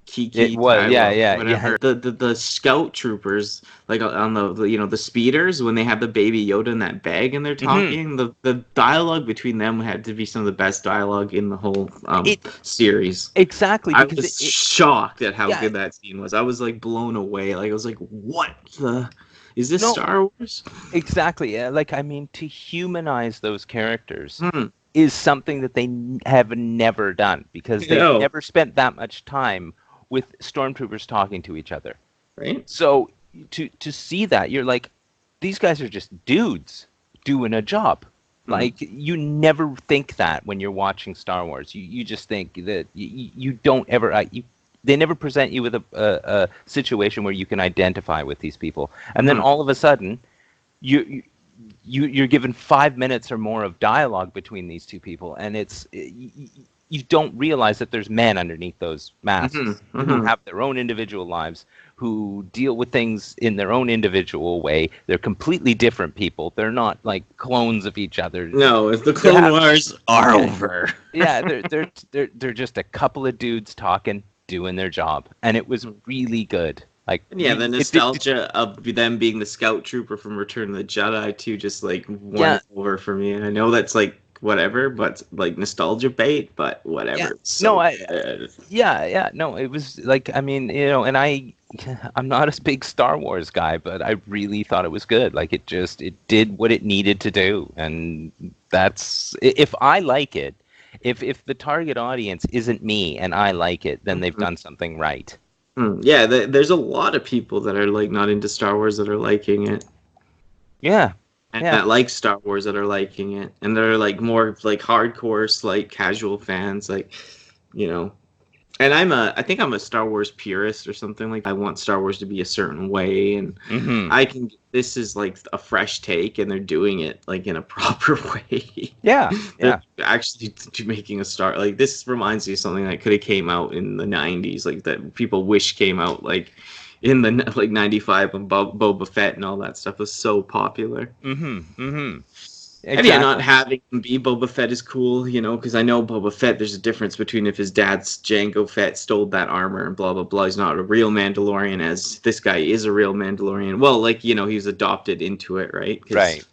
It Kiki was, yeah, Taiwo, yeah, yeah. whatever. The scout troopers, like on the speeders, when they have the baby Yoda in that bag and they're Hmm. talking, the dialogue between them had to be some of the best dialogue in the whole It series. exactly, I because was shocked at how yeah, good that scene was. I was like blown away. Like I was like, what the? Is this no, Star Wars? exactly. Yeah, like, I mean, to humanize those characters Hmm. is something that they have never done, because they've No. never spent that much time with stormtroopers talking to each other. Right? So to see that, you're like, these guys are just dudes doing a job. Hmm. Like, you never think that when you're watching Star Wars. You just think that you don't ever they never present you with a situation where you can identify with these people, and then Hmm. all of a sudden you're given 5 minutes or more of dialogue between these two people, and you don't realize that there's men underneath those Hmm. masks who Hmm. have their own individual lives, who deal with things in their own individual way. They're completely different people. They're not like clones of each other. No, if the They're Clone Wars are yeah, over. yeah, they're just a couple of dudes talking, doing their job, and it was really good. Like, And yeah, the it did, nostalgia of them being the scout trooper from Return of the Jedi too just like won yeah, it over for me. I know that's like whatever, but like nostalgia bait, but yeah. whatever. It's No, so good. yeah, no, it was like, I mean, and I'm not a big Star Wars guy, but I really thought it was good. Like, it did what it needed to do, and if I like it, if the target audience isn't me and I like it, then they've Mhm. done something right. Yeah, there's a lot of people that are like not into Star Wars that are liking it, Yeah, and yeah. that like Star Wars that are liking it, and they're like more like hardcore, like casual fans, like you know. And I think I'm a Star Wars purist or something. Like I want Star Wars to be a certain way, and Hmm. this is like a fresh take, and they're doing it like in a proper way. Yeah, They're yeah. actually making a star. Like this reminds me of something that could have came out in the '90s, like that people wish came out like in the like '95 when Boba Fett and all that stuff was so popular. Hmm. And yeah, not Exactly. having him be Boba Fett is cool, because I know Boba Fett, there's a difference between if his dad's Jango Fett stole that armor and blah, blah, blah. He's not a real Mandalorian, as this guy is a real Mandalorian. Well, like, he was adopted into it, right? Right.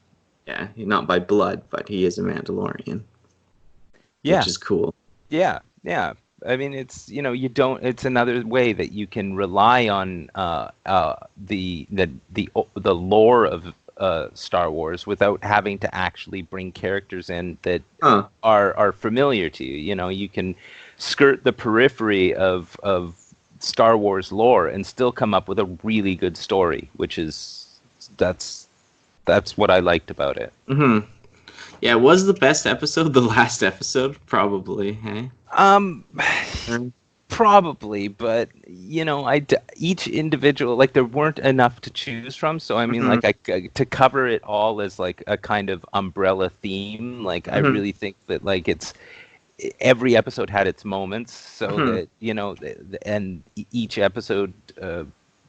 Because, yeah, not by blood, but he is a Mandalorian, which Yeah, is cool. yeah, yeah. I mean, you don't. It's another way that you can rely on the lore of Star Wars without having to actually bring characters in that Huh. are familiar to you. You can skirt the periphery of Star Wars lore and still come up with a really good story, which is that's what I liked about it. Mm-hmm. Yeah, was the best episode the last episode? Probably, hey? Um, Um, Probably, but each individual, like, there weren't enough to choose from. So I mean, mhm, like, to cover it all as like a kind of umbrella theme. Like, I mhm, really think that, like, it's every episode had its moments, so mhm, that and each episode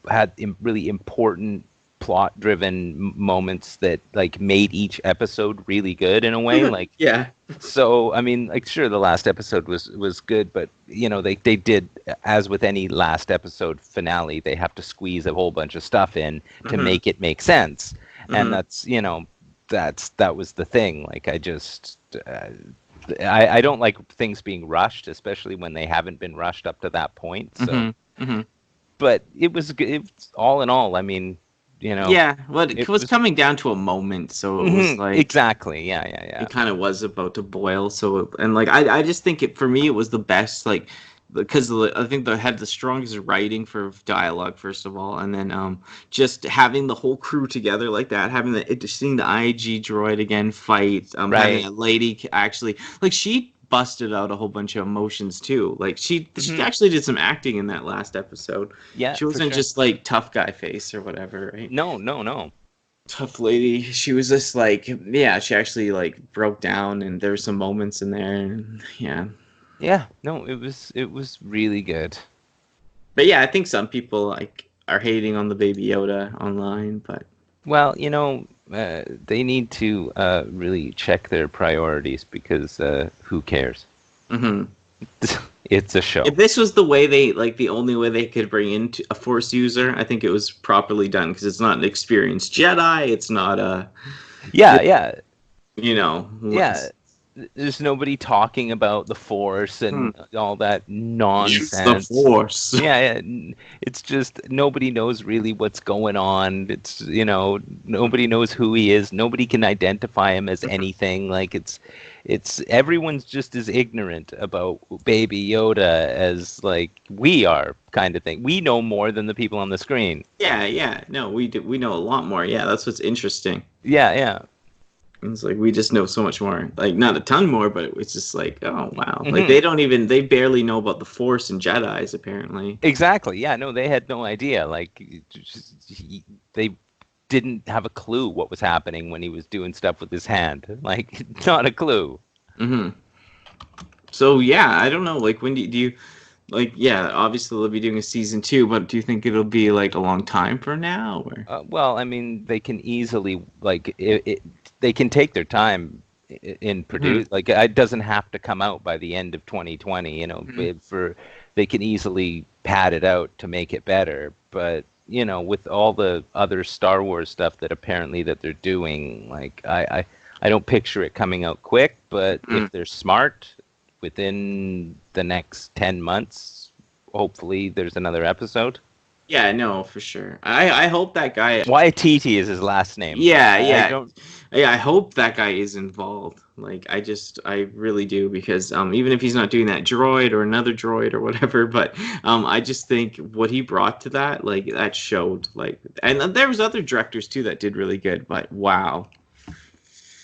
had really important plot-driven moments that, like, made each episode really good in a way. Like, yeah. so I mean, like, sure, the last episode was good, but they did, as with any last episode finale, they have to squeeze a whole bunch of stuff in to Mhm, make it make sense, and mhm, that was the thing. Like, I don't like things being rushed, especially when they haven't been rushed up to that point. So, mhm, mhm. but it was good. All in all, I mean, Yeah, well, it it was was coming down to a moment, so it was like exactly, yeah, yeah, yeah. it kind of was about to boil. And like I just think it for me it was the best, like because I think they had the strongest writing for dialogue first of all, and then just having the whole crew together like that, having seeing the IG droid again fight, having Right. a lady actually like she busted out a whole bunch of emotions too. Like she Hmm. actually did some acting in that last episode. Yeah, She for wasn't sure. just like tough guy face or whatever, right? No, no, no. Tough lady. She was just like, yeah, she actually like broke down, and there were some moments in there, and yeah. Yeah, no, it was really good. But yeah, I think some people like are hating on the Baby Yoda online, but Well, they need to really check their priorities, because who cares? hmm It's a show. if this was the way they like the only way they could bring in a Force user, I think it was properly done because it's not an experienced Jedi. It's not a, Yeah, yeah, you know, yeah. There's nobody talking about the Force hmm, and all that use the nonsense. Force. Yeah, yeah. It's just nobody knows really what's going on. It's, nobody knows who he is. Nobody can identify him as anything. Like, it's everyone's just as ignorant about Baby Yoda as, like, we are, kind of thing. We know more than the people on the screen. Yeah, yeah. No, we do. We know a lot more. Yeah, that's what's interesting. Yeah, yeah. It's like we just know so much more. Like not a ton more, but it's just like, oh wow. Like Hmm. they barely know about the Force and Jedi's apparently. Exactly. Yeah, no, they had no idea. Like, they didn't have a clue what was happening when he was doing stuff with his hand. Like, not a clue. hmm So yeah, I don't know. Like when do you like yeah, obviously they'll be doing a season two, but do you think it'll be like a long time for now or Well, I mean, they can easily, like, they can take their time in hmm produce. Like, it doesn't have to come out by the end of 2020. hmm They can easily pad it out to make it better. But, with all the other Star Wars stuff that apparently that they're doing, like, I don't picture it coming out quick. But if they're smart, within the next 10 months, hopefully there's another episode. Yeah, no, for sure. I hope that guy Waititi is his last name. yeah, I yeah. don't. Yeah, I hope that guy is involved. Like I really do because even if he's not doing that droid or another droid or whatever, but I just think what he brought to that, like that showed like and there was other directors too that did really good, but wow.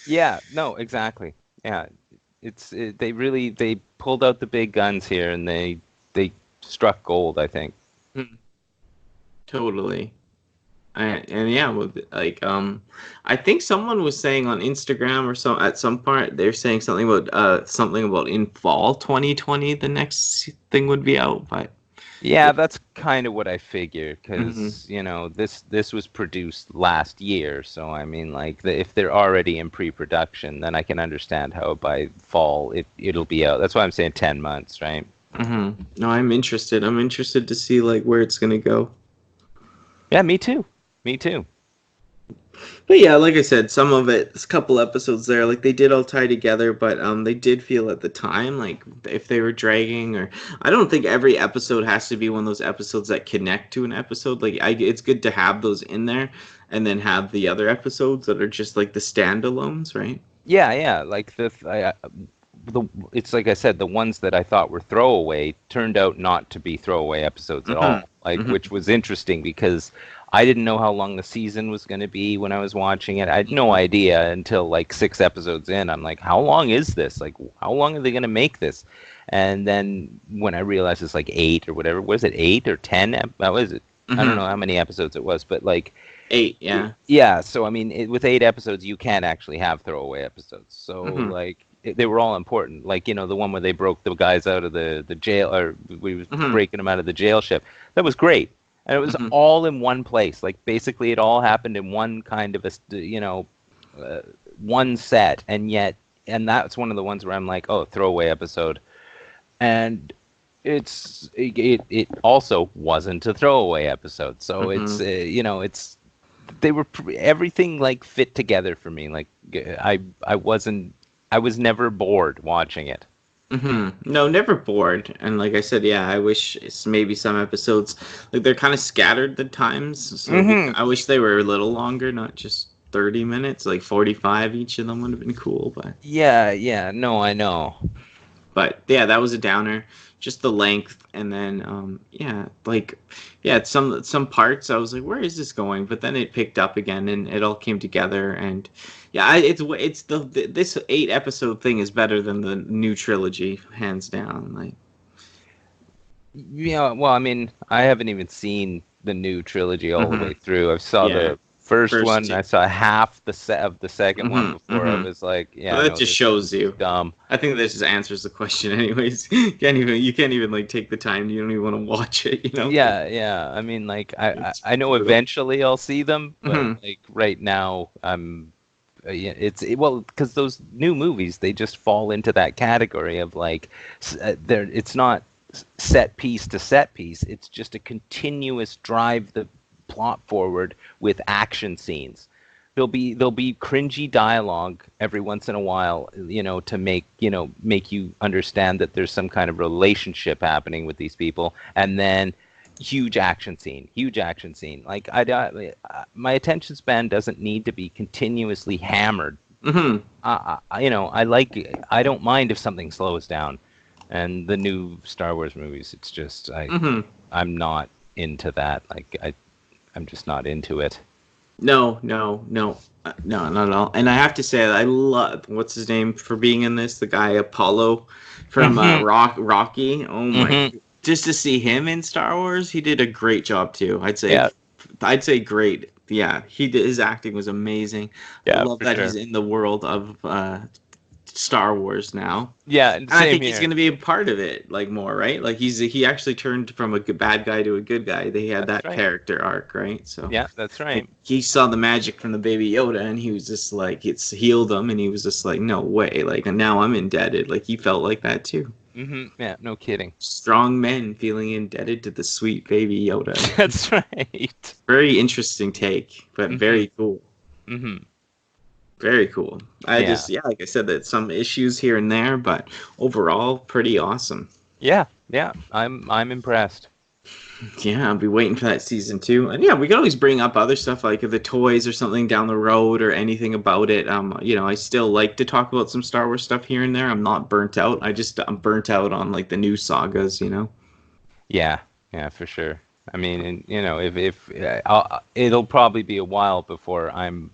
Yeah, no, exactly. Yeah, they pulled out the big guns here, and they struck gold, I think. Hmm. Totally. And yeah, like I think someone was saying on Instagram or so at some part they're saying something about in fall 2020 the next thing would be out, but Yeah, that's kind of what I figured, hmm because this was produced last year, so I mean, like, if they're already in pre-production, then I can understand how by fall it'll be out. That's why I'm saying 10 months, right? No, I'm interested. I'm interested to see like where it's gonna go. Yeah, me too. Me too. But yeah, like I said, some of it, a couple episodes there, like they did all tie together, but they did feel at the time like if they were dragging, or I don't think every episode has to be one of those episodes that connect to an episode. Like it's good to have those in there, and then have the other episodes that are just like the standalones, right? Yeah, yeah. Like, it's like I said, the ones that I thought were throwaway turned out not to be throwaway episodes at Mm-hmm. all. Like, Mm-hmm. which was interesting because I didn't know how long the season was going to be when I was watching it. I had no idea until like 6 episodes in. I'm like, how long is this? Like, how long are they going to make this? And then when I realized it's like 8 or whatever, was it 8 or 10? What was it? I don't Mm-hmm. know how many episodes it was, but like 8, yeah. yeah, so I mean, with 8 episodes, you can actually have throwaway episodes. So Mm-hmm. like, they were all important. Like, the one where they broke the guys out of the jail, or we was Mm-hmm. breaking them out of the jail ship. That was great, and it was Mm-hmm. all in one place. Like, basically, it all happened in one kind of uh, one set, and that's one of the ones where I'm like, oh, throwaway episode, and it also wasn't a throwaway episode. So Mm-hmm. it's everything like fit together for me. Like I was never bored watching it. Mm-hmm. No, never bored. And like I said, yeah, I wish maybe some episodes, like they're kind of scattered at times. So Hmm. I wish they were a little longer, not just 30 minutes, like 45 each of them would have been cool. Yeah, yeah, no, I know. But yeah, that was a downer. Just the length, and then yeah, like yeah, some parts I was like, where is this going? But then it picked up again, and it all came together. And yeah, it's this 8 episode thing is better than the new trilogy, hands down. Like Yeah, well, I mean, I haven't even seen the new trilogy all the hmm way through. I saw yeah, the first first one. two. I saw half the set of the second one hmm before I hmm was like, But yeah, that no, just this is shows you. dumb. I think this just answers the question, anyways. You can't even like take the time. You don't even want to watch it. You know, like Yeah, yeah. I mean, like it's I know brutal. eventually I'll see them, but hmm like right now, yeah, well, because those new movies, they just fall into that category of like they're it's not set piece to set piece. It's just a continuous drive the plot forward with action scenes. There'll be cringy dialogue every once in a while, to make you understand that there's some kind of relationship happening with these people, and then huge action scene. Like my attention span doesn't need to be continuously hammered. hmm I don't mind if something slows down. And the new Star Wars movies, it's just hmm I'm not into that. Like I'm just not into it. No, no, no, no, not at all. And I have to say, I love what's his name for being in this. The guy Apollo from Hmm. Rocky. Oh my! Hmm. Just to see him in Star Wars, he did a great job too. Yeah, I'd say great. Yeah, he did. His acting was amazing. I yeah, love for that he's sure. in the world of Star Wars now. Yeah, and And I same think he's here. going to be a part of it, like more, right? Like he actually turned from a bad guy to a good guy. They had That's that right. character arc, right? So Yeah, that's like right. he saw the magic from the baby Yoda, and he was just like it's healed him, and he was just like, no way, like and now I'm indebted. Like he felt like that too. Hmm. Yeah, no kidding. Strong men feeling indebted to the sweet baby Yoda. That's right. Very interesting take, but Hmm. very cool. Hmm. Very cool. I Yeah, just yeah, like I said, that some issues here and there, but overall pretty awesome. yeah, yeah. I'm impressed. Yeah, I'll be waiting for that season 2. And yeah, we can always bring up other stuff like the toys or something down the road or anything about it. I still like to talk about some Star Wars stuff here and there. I'm not burnt out. I'm burnt out on like the new sagas. Yeah, yeah, for sure. I mean, and, if it'll probably be a while before I'm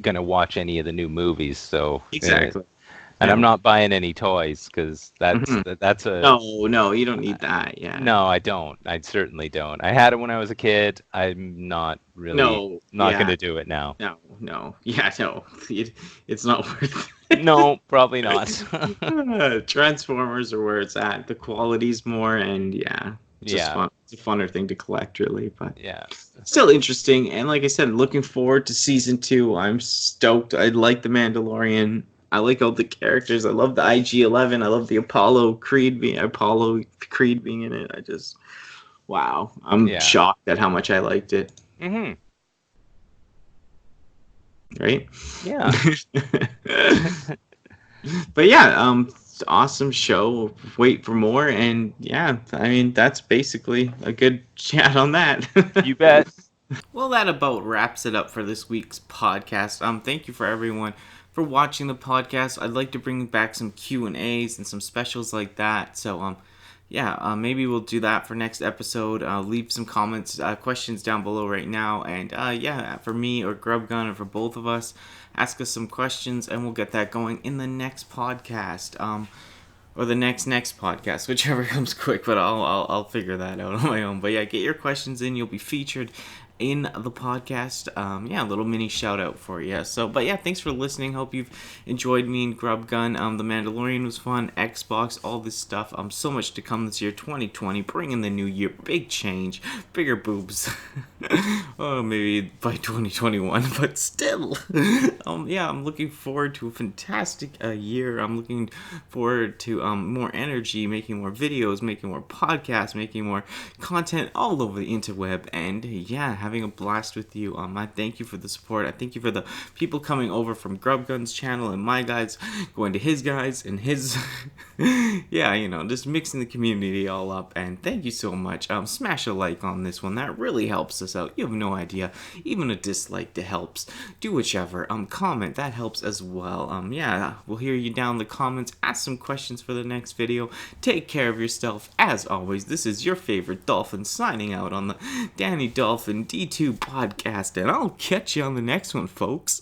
gonna watch any of the new movies. So, Exactly. and I'm Yeah. not buying any toys because hmm that's a No, no, you don't need that. Yeah. no. I don't. I certainly don't. I had it when I was a kid. I'm not really No. not Yeah. gonna do it now. No. No. Yeah. No. It's not worth No, probably not. it. Transformers are where it's at. The quality's more, and yeah, just Yeah, fun. It's a funner thing to collect, really. But yeah. still interesting. And like I said, looking forward to season 2. I'm stoked. I like the Mandalorian. I like all the characters. I love the IG-11. I love the Apollo Creed being in it. Wow. I'm Yeah. shocked at how much I liked it. Hmm. Right? Yeah. But yeah, awesome show. Wait for more. And yeah, I mean, that's basically a good chat on that. You bet. Well, that about wraps it up for this week's podcast. Thank you for everyone for for watching the podcast. I'd like to bring back some Q&As and some specials like that. So yeah, maybe we'll do that for next episode. Leave some comments, questions down below right now, and yeah, for me or GrubGun or for both of us, ask us some questions, and we'll get that going in the next podcast. Or the next podcast, whichever comes quick. But I'll figure that out on my own. But yeah, get your questions in. You'll be featured in the podcast. Yeah, a little mini shout out for you. So, but yeah, thanks for listening. Hope you've enjoyed me and GrubGun. The Mandalorian was fun. Xbox, all this stuff. So much to come this year, 2020. Bring in the new year. Big change. Bigger boobs. Oh, maybe by 2021, but still. Yeah, I'm looking forward to a fantastic year. I'm looking forward to more energy, making more videos, making more podcasts, making more content all over the interweb, and yeah, having a blast with you. I thank you for the support. I thank you for the people coming over from GrubGun's channel and my guys going to his guys and his yeah, just mixing the community all up. And thank you so much. Smash a like on this one. That really helps us out. You have no idea. Even a dislike that helps. Do whichever. Comment. That helps as well. Yeah, we'll hear you down in the comments. Ask some questions for the next video. Take care of yourself. As always, this is your favorite dolphin signing out on the Danni Dolphin D2 podcast, and I'll catch you on the next one, folks.